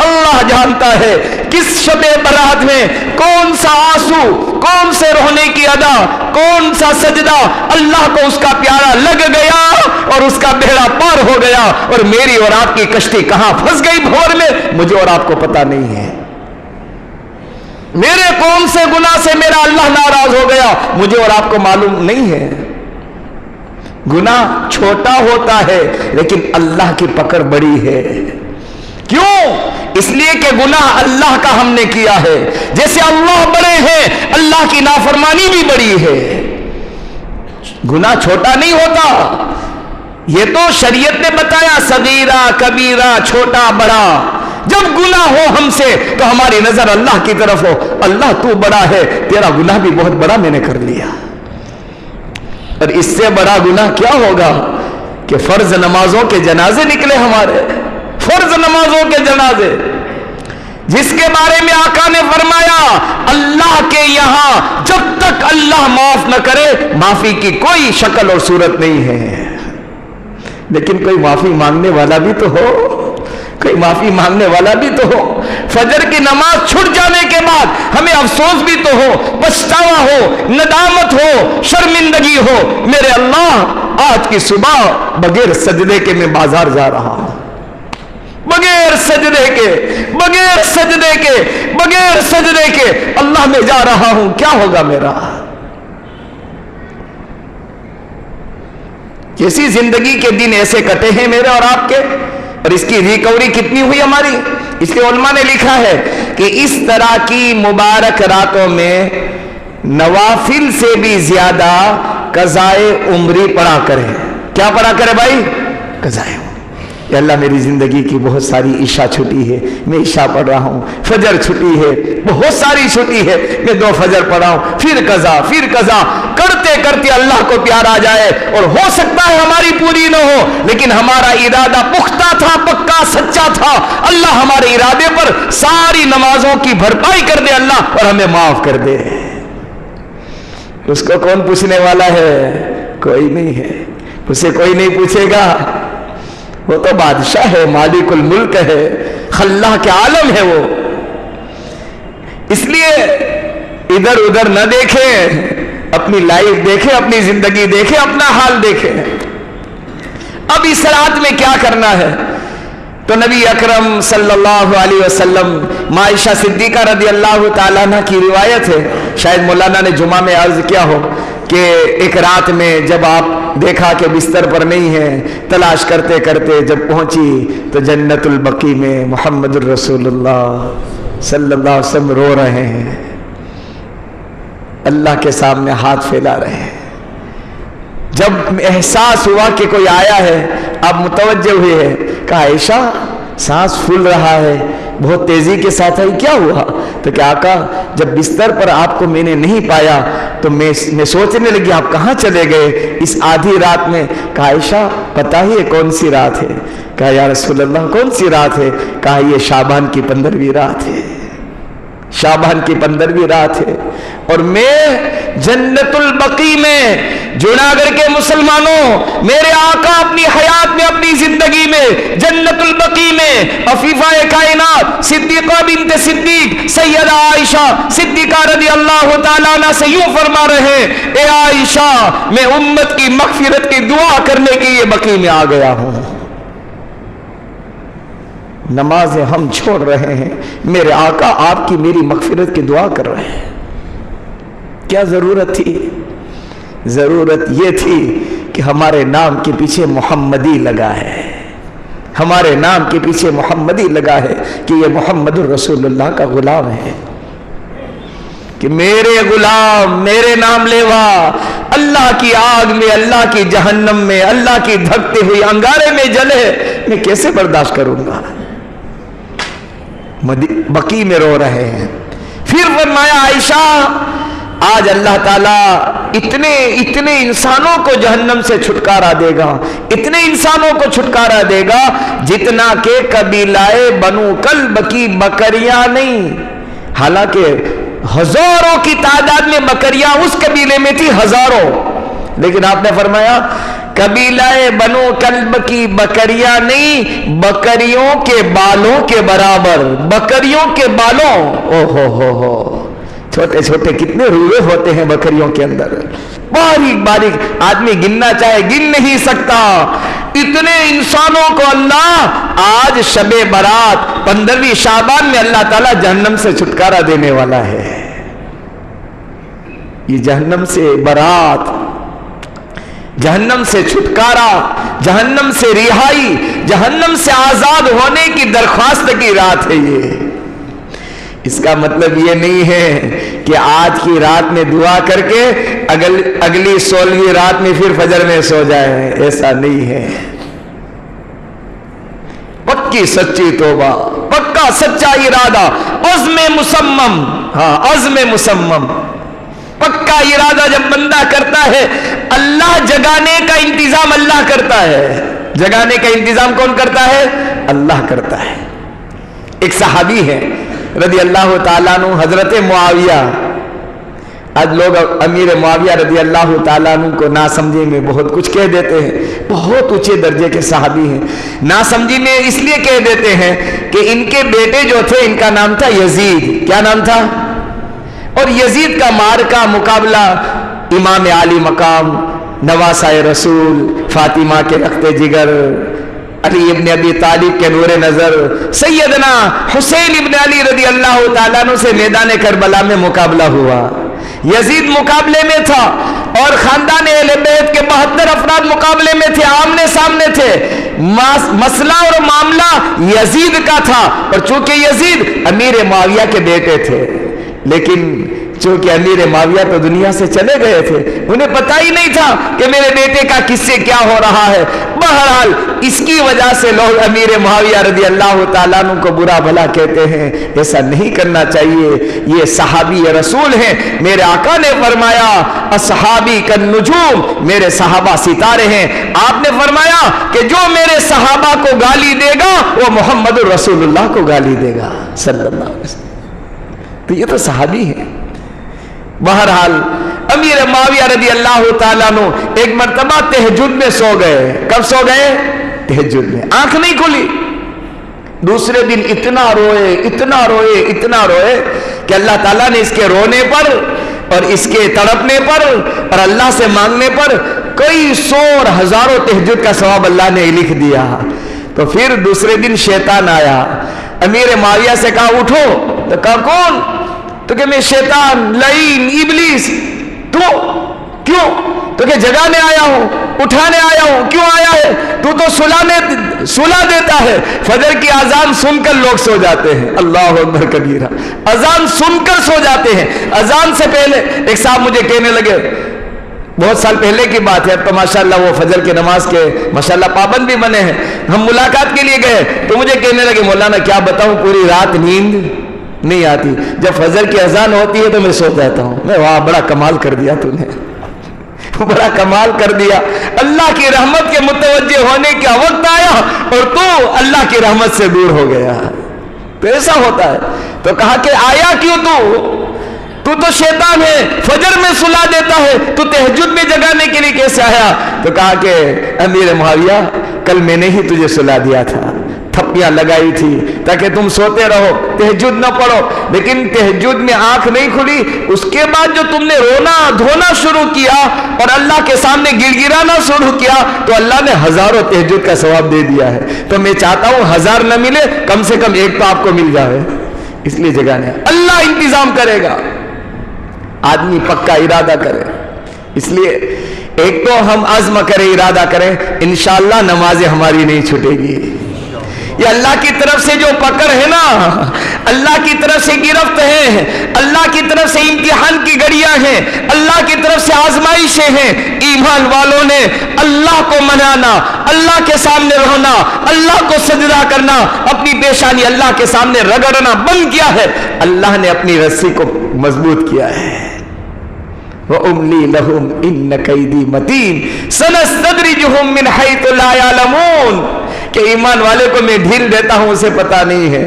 اللہ جانتا ہے۔ کس شب برات میں کون سا آنسو، کون سے رونے کی ادا، کون سا سجدہ اللہ کو اس کا پیارا لگ گیا اور اس کا بیڑا پار ہو گیا، اور میری اور آپ کی کشتی کہاں پھنس گئی بھور میں، مجھے اور آپ کو پتا نہیں ہے۔ میرے کون سے گناہ سے میرا اللہ ناراض ہو گیا، مجھے اور آپ کو معلوم نہیں ہے۔ گناہ چھوٹا ہوتا ہے لیکن اللہ کی پکڑ بڑی ہے۔ کیوں؟ اس لیے کہ گناہ اللہ کا ہم نے کیا ہے، جیسے اللہ بڑے ہیں اللہ کی نافرمانی بھی بڑی ہے۔ گناہ چھوٹا نہیں ہوتا، یہ تو شریعت نے بتایا، صغیرہ کبیرہ، چھوٹا بڑا۔ جب گناہ ہو ہم سے تو ہماری نظر اللہ کی طرف ہو، اللہ تو بڑا ہے، تیرا گناہ بھی بہت بڑا میں نے کر لیا۔ اور اس سے بڑا گناہ کیا ہوگا کہ فرض نمازوں کے جنازے نکلے ہمارے، فرض نمازوں کے جنازے، جس کے بارے میں آقا نے فرمایا اللہ کے یہاں جب تک اللہ معاف نہ کرے معافی کی کوئی شکل اور صورت نہیں ہے۔ لیکن کوئی معافی مانگنے والا بھی تو ہو، کوئی معافی مانگنے والا بھی تو ہو. فجر کی نماز چھٹ جانے کے بعد ہمیں افسوس بھی تو ہو, پچھتاوا ہو, ندامت ہو, شرمندگی ہو. میرے اللہ, آج کی صبح بغیر سجدے کے میں بازار جا رہا ہوں, بغیر سجدے کے, بغیر سجدے کے, بغیر سجدے کے اللہ میں جا رہا ہوں. کیا ہوگا میرا؟ کیسی زندگی کے دن ایسے کٹے ہیں میرے اور آپ کے, اور اس کی ریکوری کتنی ہوئی ہماری. اس کے علماء نے لکھا ہے کہ اس طرح کی مبارک راتوں میں نوافل سے بھی زیادہ قضائے عمری پڑھا کریں. کیا پڑھا کرے بھائی؟ قضائے عمری. یا اللہ میری زندگی کی بہت ساری عشاء چھٹی ہے, میں عشاء پڑھ رہا ہوں. فجر چھٹی ہے, بہت ساری چھٹی ہے, میں 2 فجر پڑھا ہوں. پھر قضا, پھر قضا کرتے کرتے اللہ کو پیار آ جائے. اور ہو سکتا ہے ہماری پوری نہ ہو, لیکن ہمارا ارادہ پختہ تھا, پکا سچا تھا. اللہ ہمارے ارادے پر ساری نمازوں کی بھرپائی کر دے اللہ, اور ہمیں معاف کر دے. اس کو کون پوچھنے والا ہے؟ کوئی نہیں ہے. اسے کوئی نہیں پوچھے گا. وہ تو بادشاہ ہے, مالک الملک ہے, خلاق کے عالم ہے وہ. اس لیے ادھر ادھر نہ دیکھیں, اپنی لائف دیکھیں, اپنی زندگی دیکھیں, اپنا حال دیکھیں. اب اس رات میں کیا کرنا ہے؟ تو نبی اکرم صلی اللہ علیہ وسلم, عائشہ صدیقہ رضی اللہ تعالیٰ عنہ کی روایت ہے, شاید مولانا نے جمعہ میں عرض کیا ہو کہ ایک رات میں جب آپ دیکھا کہ بستر پر نہیں ہے, تلاش کرتے کرتے جب پہنچی تو جنت البقیع میں محمد الرسول اللہ صلی اللہ علیہ وسلم رو رہے ہیں, اللہ کے سامنے ہاتھ پھیلا رہے ہیں. جب احساس ہوا کہ کوئی آیا ہے, آپ متوجہ ہوئے ہیں, کہا عائشہ سانس پھول رہا ہے, بہت تیزی کے ساتھ آئی, کیا ہوا؟ تو کہ آقا جب بستر پر آپ کو میں نے نہیں پایا تو میں سوچنے لگی آپ کہاں چلے گئے اس آدھی رات میں. کہا عائشہ پتہ ہی ہے کون سی رات ہے؟ کہا یا رسول اللہ کون سی رات ہے؟ کہا یہ شعبان کی 15ویں رات ہے, شعبان کی 15ویں رات ہے. اور میں جنت البقیع میں, جوناگڑھ کے مسلمانوں, میرے آقا اپنی حیات میں, اپنی زندگی میں جنت البقیع میں عفیفہ کائنات صدیقہ بنت صدیق سیدہ عائشہ صدیقہ رضی اللہ تعالیٰ عنہ سے یوں فرما رہے ہیں, اے عائشہ میں امت کی مغفرت کی دعا کرنے کے لیے بقیع میں آ گیا ہوں. نمازیں ہم چھوڑ رہے ہیں, میرے آقا آپ کی میری مغفرت کی دعا کر رہے ہیں. کیا ضرورت تھی؟ ضرورت یہ تھی کہ ہمارے نام کے پیچھے محمدی لگا ہے, ہمارے نام کے پیچھے محمدی لگا ہے کہ یہ محمد الرسول اللہ کا غلام ہے, کہ میرے غلام, میرے نام لیوا اللہ کی آگ میں, اللہ کی جہنم میں, اللہ کی دھکتے ہوئی انگارے میں جلے, میں کیسے برداشت کروں گا؟ بقیع میں رو رہے ہیں. پھر فرمایا عائشہ آج اللہ تعالیٰ اتنے انسانوں کو جہنم سے چھٹکارا دے گا, اتنے انسانوں کو چھٹکارا دے گا جتنا کہ قبیلہ بنو کلب کی بکریاں نہیں. حالانکہ ہزاروں کی تعداد میں بکریاں اس قبیلے میں تھی, ہزاروں, لیکن آپ نے فرمایا قبیلہ بنو کلب کی بکریاں نہیں, بکریوں کے بالوں کے برابر, بکریوں کے بالوں. او ہو چھوٹے چھوٹے کتنے روئے ہوتے ہیں بکریوں کے اندر, باریک باریک, آدمی گننا چاہے گن نہیں سکتا. اتنے انسانوں کو اللہ آج شب برات 15ویں شعبان میں اللہ تعالیٰ جہنم سے چھٹکارا دینے والا ہے. یہ جہنم سے برات, جہنم سے چھٹکارا, جہنم سے رہائی, جہنم سے آزاد ہونے کی درخواست کی رات ہے یہ. اس کا مطلب یہ نہیں ہے کہ آج کی رات میں دعا کر کے اگلی 16ویں رات میں پھر فجر میں سو جائے, ایسا نہیں ہے. پکی سچی توبہ, پکا سچا ارادہ, عزم مصمم, ہاں عزم مصمم, پکا ارادہ جب بندہ کرتا ہے, اللہ جگانے کا انتظام اللہ کرتا ہے. جگانے کا انتظام کون کرتا ہے؟ اللہ کرتا ہے. ایک صحابی ہے رضی اللہ تعالیٰ عنہ, حضرت معاویہ. آج لوگ امیر معاویہ رضی اللہ تعالیٰ عنہ کو ناسمجھے میں بہت کچھ کہہ دیتے ہیں, بہت اونچے درجے کے صحابی ہیں. ناسمجھی میں اس لیے کہہ دیتے ہیں کہ ان کے بیٹے جو تھے ان کا نام تھا یزید. کیا نام تھا؟ اور یزید کا معرکہ مقابلہ امام عالی مقام، نواسہ رسول، فاطمہ کے رخت جگر، علی ابن ابی طالب کے نور نظر، سیدنا حسین ابن علی رضی اللہ تعالیٰ عنہ سے میدان کربلا میں مقابلہ ہوا. یزید مقابلے میں تھا اور خاندان اہل بیت کے 72 افراد مقابلے میں تھے، آمنے سامنے تھے. مسئلہ اور معاملہ یزید کا تھا، اور چونکہ یزید امیر معاویہ کے بیٹے تھے، لیکن چونکہ امیر معاویہ تو دنیا سے چلے گئے تھے، انہیں پتہ ہی نہیں تھا کہ میرے بیٹے کا کس سے کیا ہو رہا ہے. بہرحال اس کی وجہ سے لوگ امیر معاویہ رضی اللہ تعالیٰ عنہ کو برا بھلا کہتے ہیں. ایسا نہیں کرنا چاہیے. یہ صحابی رسول ہیں. میرے آقا نے فرمایا اصحابی کالنجوم، میرے صحابہ ستارے ہیں. آپ نے فرمایا کہ جو میرے صحابہ کو گالی دے گا وہ محمد رسول اللہ کو گالی دے گا صلی اللہ علیہ وسلم. تو یہ تو صحابی ہیں. بہرحال امیر معاویہ رضی اللہ تعالیٰ عنہ ایک مرتبہ تہجد میں سو گئے. کب سو گئے؟ تہجد میں. آنکھ نہیں کھلی. دوسرے دن اتنا روئے اتنا روئے اتنا روئے کہ اللہ تعالیٰ نے اس کے رونے پر اور اس کے تڑپنے پر اور اللہ سے مانگنے پر کئی سو اور ہزاروں تہجد کا ثواب اللہ نے لکھ دیا. تو پھر دوسرے دن شیطان آیا. امیر معاویہ سے کہا اٹھو. تو کہا کون؟ تو کہ میں شیطان لعین ابلیس. تو کیوں؟ تو کہ جگانے آیا ہوں، اٹھانے آیا ہوں. کیوں آیا ہے؟ تو سلا دیتا ہے. فجر کی اذان سن کر لوگ سو جاتے ہیں. اللہ اکبر کبیرہ. اذان سن کر سو جاتے ہیں. اذان سے پہلے ایک صاحب مجھے کہنے لگے، بہت سال پہلے کی بات ہے، اب تو ماشاءاللہ وہ فجر کی نماز کے ماشاءاللہ پابند بھی بنے ہیں. ہم ملاقات کے لیے گئے تو مجھے کہنے لگے مولانا کیا بتاؤں پوری رات نیند نہیں آتی. جب فجر کی اذان ہوتی ہے تو میں سو جاتا ہوں. میں واہ بڑا کمال کر دیا تو نے، بڑا کمال کر دیا. اللہ کی رحمت کے متوجہ ہونے کا وقت آیا اور تو اللہ کی رحمت سے دور ہو گیا. تو ایسا ہوتا ہے. تو کہا کہ آیا کیوں تو شیطان ہے، فجر میں سلا دیتا ہے، تو تہجد میں جگانے کے لیے کیسے آیا؟ تو کہا کہ امیر معاویہ کل میں نے ہی تجھے سلا دیا تھا، تھپیاں لگائی تھی تاکہ تم سوتے رہو، تہجد نہ پڑھو. لیکن تہجد میں آنکھ نہیں کھلی. اس کے بعد جو تم نے رونا دھونا شروع کیا اور اللہ کے سامنے گڑ گڑانا شروع کیا تو اللہ نے ہزاروں تہجد کا ثواب دے دیا ہے. تو میں چاہتا ہوں 1000 نہ ملے، کم سے کم ایک تو آپ کو مل جائے. اس لیے جگانے اللہ انتظام کرے گا. آدمی پکا ارادہ کرے. اس لیے ایک تو ہم عزم کریں، ارادہ کریں، انشاءاللہ نمازیں ہماری نہیں چھوٹے گی. یہ اللہ کی طرف سے جو پکڑ ہے نا، اللہ کی طرف سے گرفت ہے، اللہ کی طرف سے امتحان کی گھڑیاں ہیں، اللہ کی طرف سے آزمائشیں ہیں. ایمان والوں نے اللہ کو منانا، اللہ کے سامنے رہنا، اللہ کو سجدہ کرنا، اپنی پیشانی اللہ کے سامنے رگڑنا بند کیا ہے. اللہ نے اپنی رسی کو مضبوط کیا ہے. وَأُمْلِي لَهُمْ إِنَّ كَيْدِي مَتِينٌ سَنَسْتَدْرِجُهُمْ مِنْ حَيْثُ لَا يَعْلَمُونَ. کہ ایمان والے کو میں ڈھیل دیتا ہوں، اسے پتا نہیں ہے،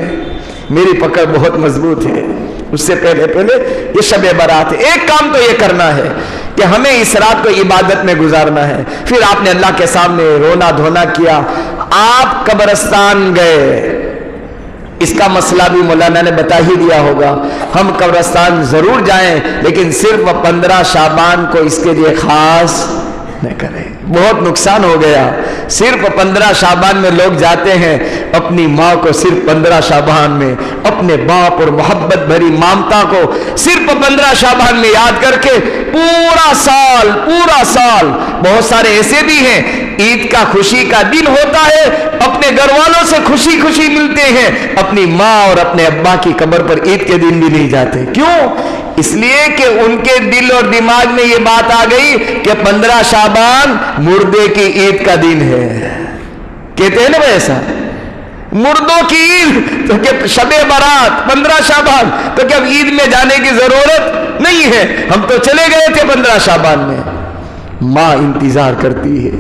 میری پکڑ بہت مضبوط ہے. اس سے پہلے یہ شب برات ہے. ایک کام تو یہ کرنا ہے کہ ہمیں اس رات کو عبادت میں گزارنا ہے. پھر آپ نے اللہ کے سامنے رونا دھونا کیا. آپ قبرستان گئے، اس کا مسئلہ بھی مولانا نے بتا ہی دیا ہوگا. ہم قبرستان ضرور جائیں لیکن صرف 15 شعبان کو اس کے لیے خاص نہ کریں. بہت نقصان ہو گیا. صرف 15 شعبان میں لوگ جاتے ہیں، اپنی ماں کو صرف 15 شعبان میں، اپنے باپ اور محبت بھری مامتا کو صرف 15 شعبان میں یاد کر کے پورا سال. بہت سارے ایسے بھی ہیں عید کا خوشی کا دن ہوتا ہے، اپنے گھر والوں سے خوشی ملتے ہیں، اپنی ماں اور اپنے ابا کی قبر پر عید کے دن بھی نہیں جاتے. کیوں؟ اس لیے کہ ان کے دل اور دماغ میں یہ بات آ گئی کہ 15 شعبان مردے کی عید کا دن ہے. کہتے ہیں نا ایسا، مردوں کی عید، تو کہ شب برات 15 شعبان، تو کہ اب عید میں جانے کی ضرورت نہیں ہے، ہم تو چلے گئے تھے 15 شعبان میں. ماں انتظار کرتی ہے،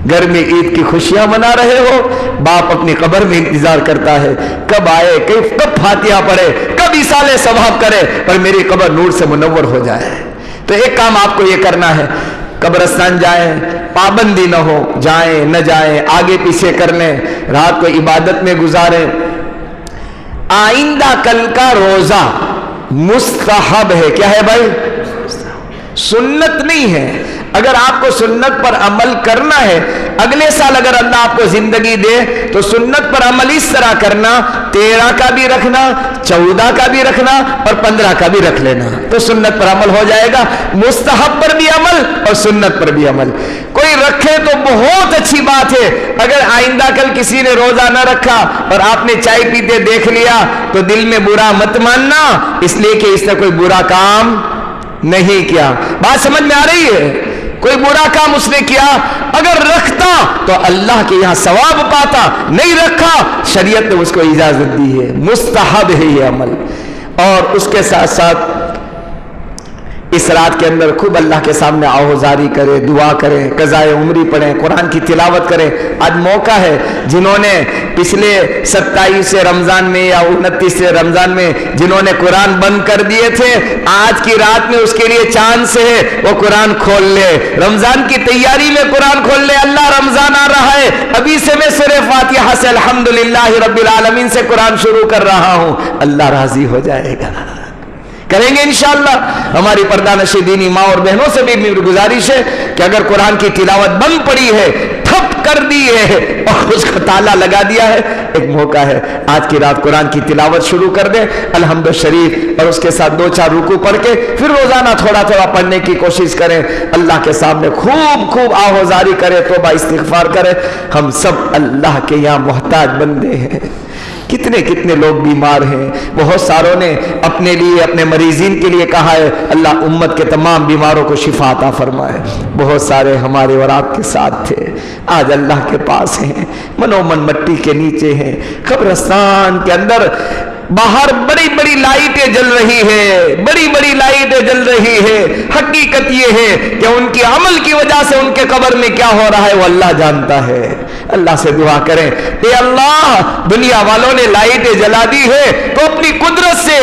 گھر میں عید کی خوشیاں منا رہے ہو، باپ اپنی قبر میں انتظار کرتا ہے کب آئے، کب فاتحہ پڑھے، کب ایصال ثواب کرے اور میری قبر نور سے منور ہو جائے. تو ایک کام آپ کو یہ کرنا ہے، قبرستان جائیں پابندی نہ ہو، جائیں نہ جائیں آگے پیچھے کر لیں، رات کو عبادت میں گزاریں۔ آئندہ کل کا روزہ مستحب ہے، کیا ہے بھائی؟ سنت نہیں ہے۔ اگر آپ کو سنت پر عمل کرنا ہے، اگلے سال اگر اللہ آپ کو زندگی دے تو سنت پر عمل اس طرح کرنا، 13 کا بھی رکھنا، 14 کا بھی رکھنا اور 15 کا بھی رکھ لینا، تو سنت پر عمل ہو جائے گا۔ مستحب پر بھی عمل اور سنت پر بھی عمل۔ کوئی رکھے تو بہت اچھی بات ہے، اگر آئندہ کل کسی نے روزہ نہ رکھا اور آپ نے چائے پیتے دیکھ لیا تو دل میں برا مت ماننا، اس لیے کہ اس نے کوئی برا کام نہیں کیا۔ بات سمجھ میں آ رہی ہے؟ کوئی برا کام اس نے کیا، اگر رکھتا تو اللہ کے یہاں ثواب پاتا، نہیں رکھا شریعت نے اس کو اجازت دی ہے، مستحب ہے یہ عمل۔ اور اس کے ساتھ ساتھ اس رات کے اندر خوب اللہ کے سامنے آہوزاری کرے، دعا کریں، قضائے عمری پڑھیں، قرآن کی تلاوت کریں۔ آج موقع ہے جنہوں نے پچھلے 27 رمضان میں یا 29 رمضان میں جنہوں نے قرآن بند کر دیے تھے، آج کی رات میں اس کے لیے چانس ہے، وہ قرآن کھول لے، رمضان کی تیاری میں قرآن کھول لے۔ اللہ رمضان آ رہا ہے، ابھی سے میں سورہ فاتحہ سے الحمدللہ رب العالمین سے قرآن شروع کر رہا ہوں، اللہ راضی ہو جائے گا۔ کریں گے انشاءاللہ۔ ہماری پردہ نشین دینی ماں اور بہنوں سے بھی میری گزارش ہے کہ اگر قرآن کی تلاوت بند پڑی ہے، ٹھپ کر دی ہے اور اس کا تالا لگا دیا ہے، ایک موقع ہے آج کی رات قرآن کی تلاوت شروع کر دیں، الحمد شریف، اور اس کے ساتھ 2-4 رکوع پڑھ کے پھر روزانہ تھوڑا تھوڑا پڑھنے کی کوشش کریں۔ اللہ کے سامنے خوب خوب آہوزاری کریں، توبہ استغفار کریں۔ ہم سب اللہ کے یہاں محتاج بندے ہیں۔ کتنے کتنے لوگ بیمار ہیں، بہت ساروں نے اپنے لیے اپنے مریضین کے لیے کہا ہے اللہ امت کے تمام بیماروں کو شفا عطا فرمائے۔ بہت سارے ہمارے اور آپ کے ساتھ تھے، آج اللہ کے پاس ہیں، منومن مٹی کے نیچے ہیں، قبرستان کے اندر باہر بڑی بڑی لائٹیں جل رہی ہے، بڑی بڑی لائٹیں جل رہی ہے۔ حقیقت یہ ہے کہ ان کی عمل کی وجہ سے ان کے قبر میں کیا ہو رہا ہے وہ اللہ جانتا ہے۔ اللہ سے دعا کریں، اے اللہ دنیا والوں نے لائٹیں جلا دی ہے تو اپنی قدرت سے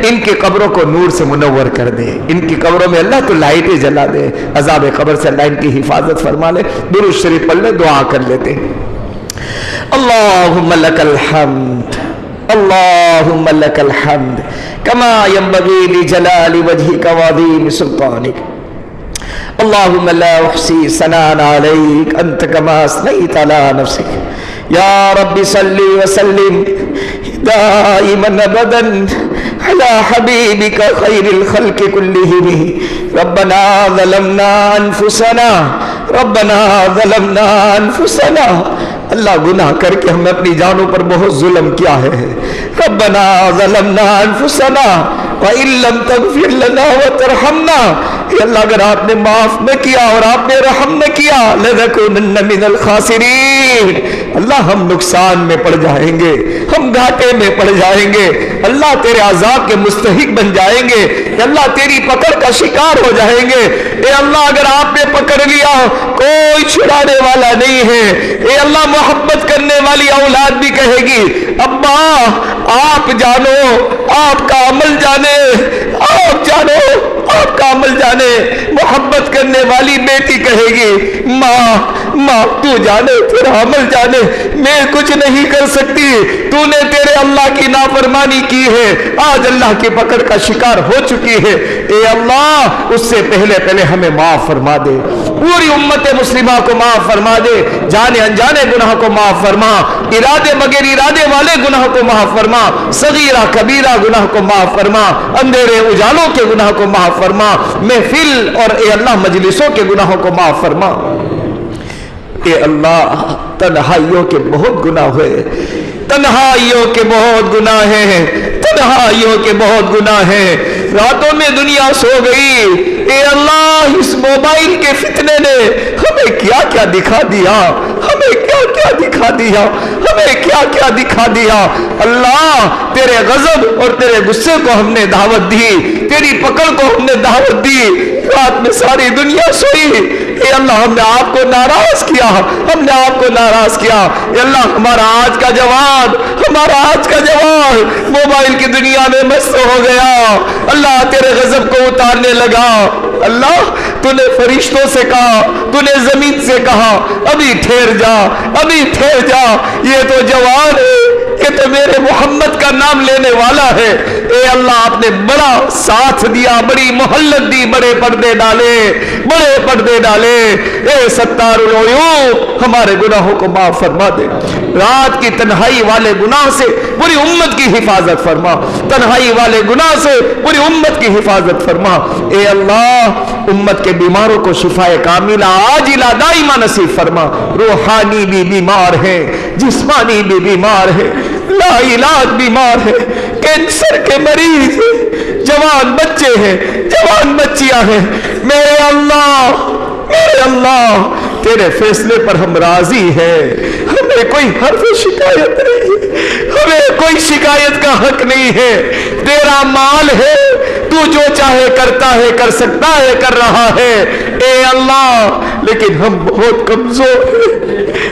ان کی قبروں کو نور سے منور کر دے، ان کی قبروں میں اللہ تو لائٹیں جلا دے، عذاب قبر سے اللہ ان کی حفاظت فرما لے۔ درود شریف پڑھ لے، دعا کر لیتے ہیں۔ اللہم لک الحمد، اللہم لک الحمد کما ينبغي لجلال وجهك وعظیم سلطانك، اللہم لا احصی ثناء علیک انت کما اثنیت علی نفسک، یا رب صلی وسلم دائما ابدا علی حبیبک خیر الخلق کلہم، ربنا ظلمنا انفسنا، ربنا ظلمنا انفسنا، اللہ گناہ کر کے ہم نے اپنی جانوں پر بہت ظلم کیا ہے، ربنا ظلمنا انفسنا وَإِن لَّمْ تَغْفِرْ لَنَا وَتَرْحَمْنَا، اللہ اگر آپ نے معاف نہ کیا اور آپ نے رحم نہ کیا لَنَكُونَنَّ مِنَ الْخَاسِرِينَ، اللہ ہم نقصان میں پڑ جائیں گے، ہم گھاٹے میں پڑ جائیں گے، اللہ تیرے عذاب کے مستحق بن جائیں گے، اللہ تیری پکڑ کا شکار ہو جائیں گے۔ اے اللہ اگر آپ نے پکڑ لیا کوئی چھڑانے والا نہیں ہے۔ اے اللہ محبت کرنے والی اولاد بھی کہے گی ابا آپ جانو، آپ کا عمل جانے، آپ جانو، آپ کا عمل جانے۔ محبت کرنے والی بیٹی کہے گی ماں تو جانے، تیرا عمل جانے، میں کچھ نہیں کر سکتی، تو نے تیرے اللہ کی نافرمانی کی ہے، آج اللہ کی پکڑ کا شکار ہو چکی ہے۔ اے اللہ اس سے پہلے ہمیں معاف فرما دے، پوری امت مسلمہ کو معاف فرما دے، جانے انجانے گناہ کو معاف فرما، ارادے بغیر ارادے والے گناہ کو معاف فرما، صغیرہ کبیرہ گناہ کو معاف فرما، اندھیرے اجالوں کے گناہ کو معاف فرما، محفل اور اے اللہ مجلسوں کے گناہوں کو معاف فرما۔ اے اللہ تنہائیوں کے بہت گناہ ہوئے، تنہائیوں کے بہت گناہ ہیں، تنہائیوں کے بہت گناہ ہیں، راتوں میں دنیا سو گئی۔ اے اللہ اس موبائل کے فتنے نے ہمیں کیا کیا دکھا دیا، ہمیں کیا کیا دکھا دیا، ہمیں کیا کیا دکھا دیا۔ اللہ تیرے غضب اور تیرے غصے کو ہم نے دعوت دی، تیری پکڑ کو ہم نے دعوت دی، رات میں ساری دنیا سوئی، اے اللہ ہم نے آپ کو ناراض کیا، ہم نے آپ کو ناراض کیا۔ اے اللہ ہمارا آج کا جوان، ہمارا آج کا جوان موبائل کی دنیا میں مست ہو گیا، اللہ تیرے غضب کو اتارنے لگا۔ اللہ تو نے فرشتوں سے کہا، تو نے زمین سے کہا ابھی ٹھہر جا، ابھی ٹھہر جا، یہ تو جوان ہے، یہ تو میرے محمد کا نام لینے والا ہے۔ اے اللہ آپ نے بڑا ساتھ دیا، بڑی مہلت دی، بڑے پردے ڈالے، بڑے پردے ڈالے۔ اے ستار العیوب ہمارے گناہوں کو معاف فرما دے، رات کی تنہائی والے گناہ سے پوری امت کی حفاظت فرما، تنہائی والے گناہ سے پوری امت کی حفاظت فرما۔ اے اللہ امت کے بیماروں کو شفائے کاملہ عاجلہ دائمہ نصیب فرما، روحانی بھی بیمار ہے، جسمانی بھی بیمار ہے، لا علاج بیمار ہے، کینسر کے مریض ہیں، جوان بچے ہیں، جوان بچیاں ہیں۔ میرے اللہ تیرے فیصلے پر ہم راضی ہیں، ہمیں کوئی حرف شکایت نہیں ہے، ہمیں کوئی شکایت کا حق نہیں ہے، تیرا مال ہے، تو جو چاہے کرتا ہے، کر سکتا ہے، کر رہا ہے۔ اے اللہ لیکن ہم بہت کمزور ہیں،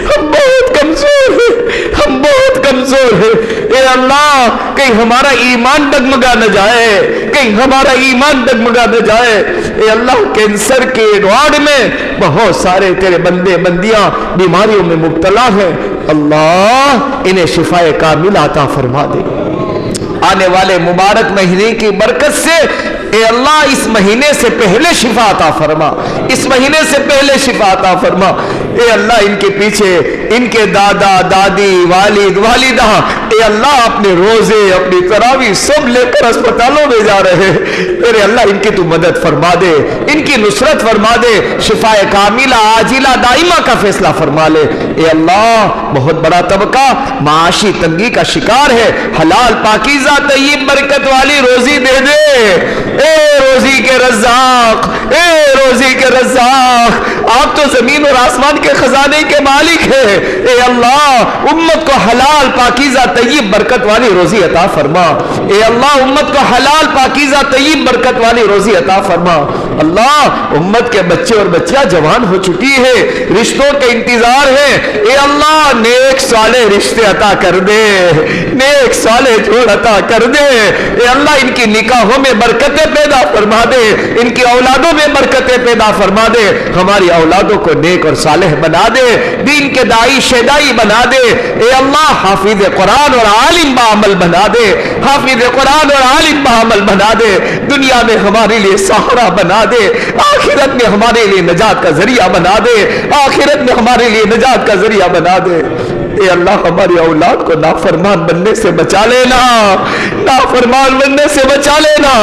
ہم بہت کمزور ہیں، ہم بہت کمزور ہیں۔ اے اللہ کہیں ہمارا ایمان ڈگمگا نہ جائے، کہیں ہمارا ایمان ڈگمگا نہ جائے۔ اے اللہ کینسر کے وارڈ میں بہت سارے تیرے بندے بندیاں بیماریوں میں مبتلا ہیں، اللہ انہیں شفائے کاملہ عطا فرما دے۔ آنے والے مبارک مہینے کی برکت سے اے اللہ اس مہینے سے پہلے شفا عطا فرما، اس مہینے سے پہلے شفا عطا فرما۔ اے اللہ ان کے پیچھے ان کے دادا دادی والد والدہ اے اللہ اپنے روزے اپنی تراویح سب لے کر اسپتالوں میں جا رہے ہیں، میرے اللہ ان کی تو مدد فرما دے، ان کی نصرت فرما دے، شفائے کاملہ عاجلہ دائمہ کا فیصلہ فرما لے۔ اے اللہ بہت بڑا طبقہ معاشی تنگی کا شکار ہے، حلال پاکیزہ طیب برکت والی روزی دے دے۔ اے روزی کے رزاق، اے روزی کے رزاق، آپ تو زمین اور آسمان کے خزانے کے مالک ہیں۔ اے اللہ امت کو حلال پاکیزہ طیب برکت والی روزی عطا فرما، اے اللہ امت کو حلال پاکیزہ طیب برکت والی روزی عطا فرما۔ اللہ امت کے بچے اور بچیاں جوان ہو چکی ہے، رشتوں کے انتظار ہے، اے اللہ نیک صالح رشتے عطا کر دے، نیک صالح جوڑ عطا کر دے۔ اے اللہ ان کی نکاحوں میں برکتیں پیدا فرما دے، ان کی اولادوں میں برکتیں پیدا فرما دے، ہماری اولادوں کو نیک اور صالح بنا دے، دین کے دائی شیدائی بنا دے۔ اے اللہ حافظ قرآن اور عالم بعمل بنا دے، حافظ قرآن اور عالم بعمل بنا دے، دنیا میں ہمارے لیے سہارا بنا دے، آخرت میں ہمارے لیے نجات کا ذریعہ بنا دے، آخرت میں ہمارے لیے نجات کا ذریعہ بنا دے۔ اے اللہ ہماری اولاد کو نافرمان بننے سے بچا لینا، نافرمان بننے سے بچا لینا۔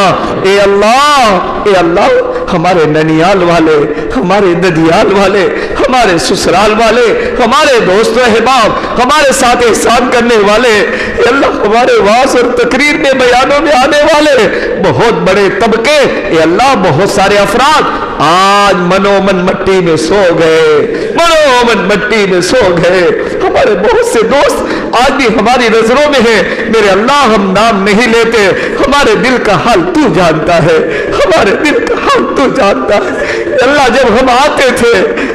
اے اللہ ہمارے ننیال والے، ہمارے ددیال والے، ہمارے سسرال والے، ہمارے دوست و احباب، ہمارے ساتھ احسان کرنے والے، اے اللہ ہمارے واعظ اور تقریر میں بیانوں میں آنے والے بہت بڑے طبقے، اے اللہ بہت سارے افراد آج منومن مٹی میں سو گئے، منومن مٹی میں سو گئے۔ ہمارے بہت سے دوست آج بھی ہماری نظروں میں ہیں، میرے اللہ ہم نام نہیں لیتے، ہمارے دل کا حال تو جانتا ہے، ہمارے دل کا حال تو جانتا ہے۔ اللہ جب ہم آتے تھے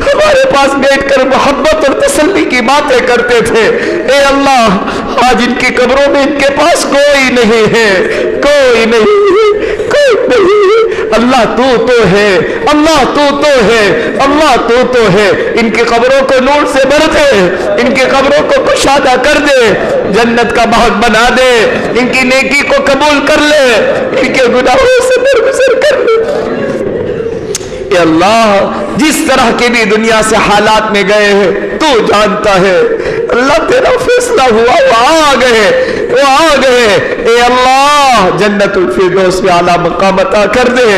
ہمارے پاس بیٹھ کر محبت اور تسلی کی باتیں کرتے تھے، اے اللہ آج ان کی قبروں میں ان کے پاس کوئی نہیں ہے، کوئی نہیں ہے، کوئی نہیں ہے۔ اللہ تو ہے، اللہ تو ہے، اللہ تو ہے۔ ان کی قبروں کو نور سے بھر دے، ان کی قبروں کو کشادہ کر دے، جنت کا باغ بنا دے، ان کی نیکی کو قبول کر لے، ان کے گناہوں سے درگزر کر لے۔ اے اللہ جس طرح کے بھی دنیا سے حالات میں گئے ہیں تو جانتا ہے، اللہ تیرا فیصلہ ہوا، وہ آ گئے، وہ آ گئے۔ اے اللہ جنت الفردوس میں اعلیٰ مقام عطا کر دے۔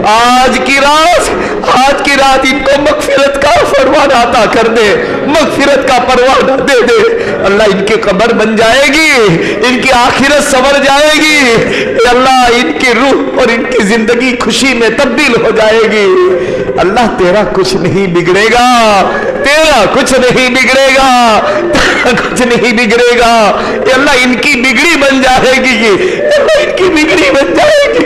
آج کی رات ان کو مغفرت کا پروانہ عطا کر دے، مغفرت کا پروانہ دے دے۔ اللہ ان کی قبر بن جائے گی، ان کی آخرت سنور جائے گی، اے اللہ ان کی روح اور ان کی زندگی خوشی میں تبدیل ہو جائے گی۔ اللہ تیرا کچھ نہیں بگڑے گا، تیرا کچھ نہیں بگڑے گا، تیرا کچھ نہیں بگڑے گا۔ اے اللہ ان کی بگڑی بن جائے گی، اللہ ان کی بگڑی بن جائے گی۔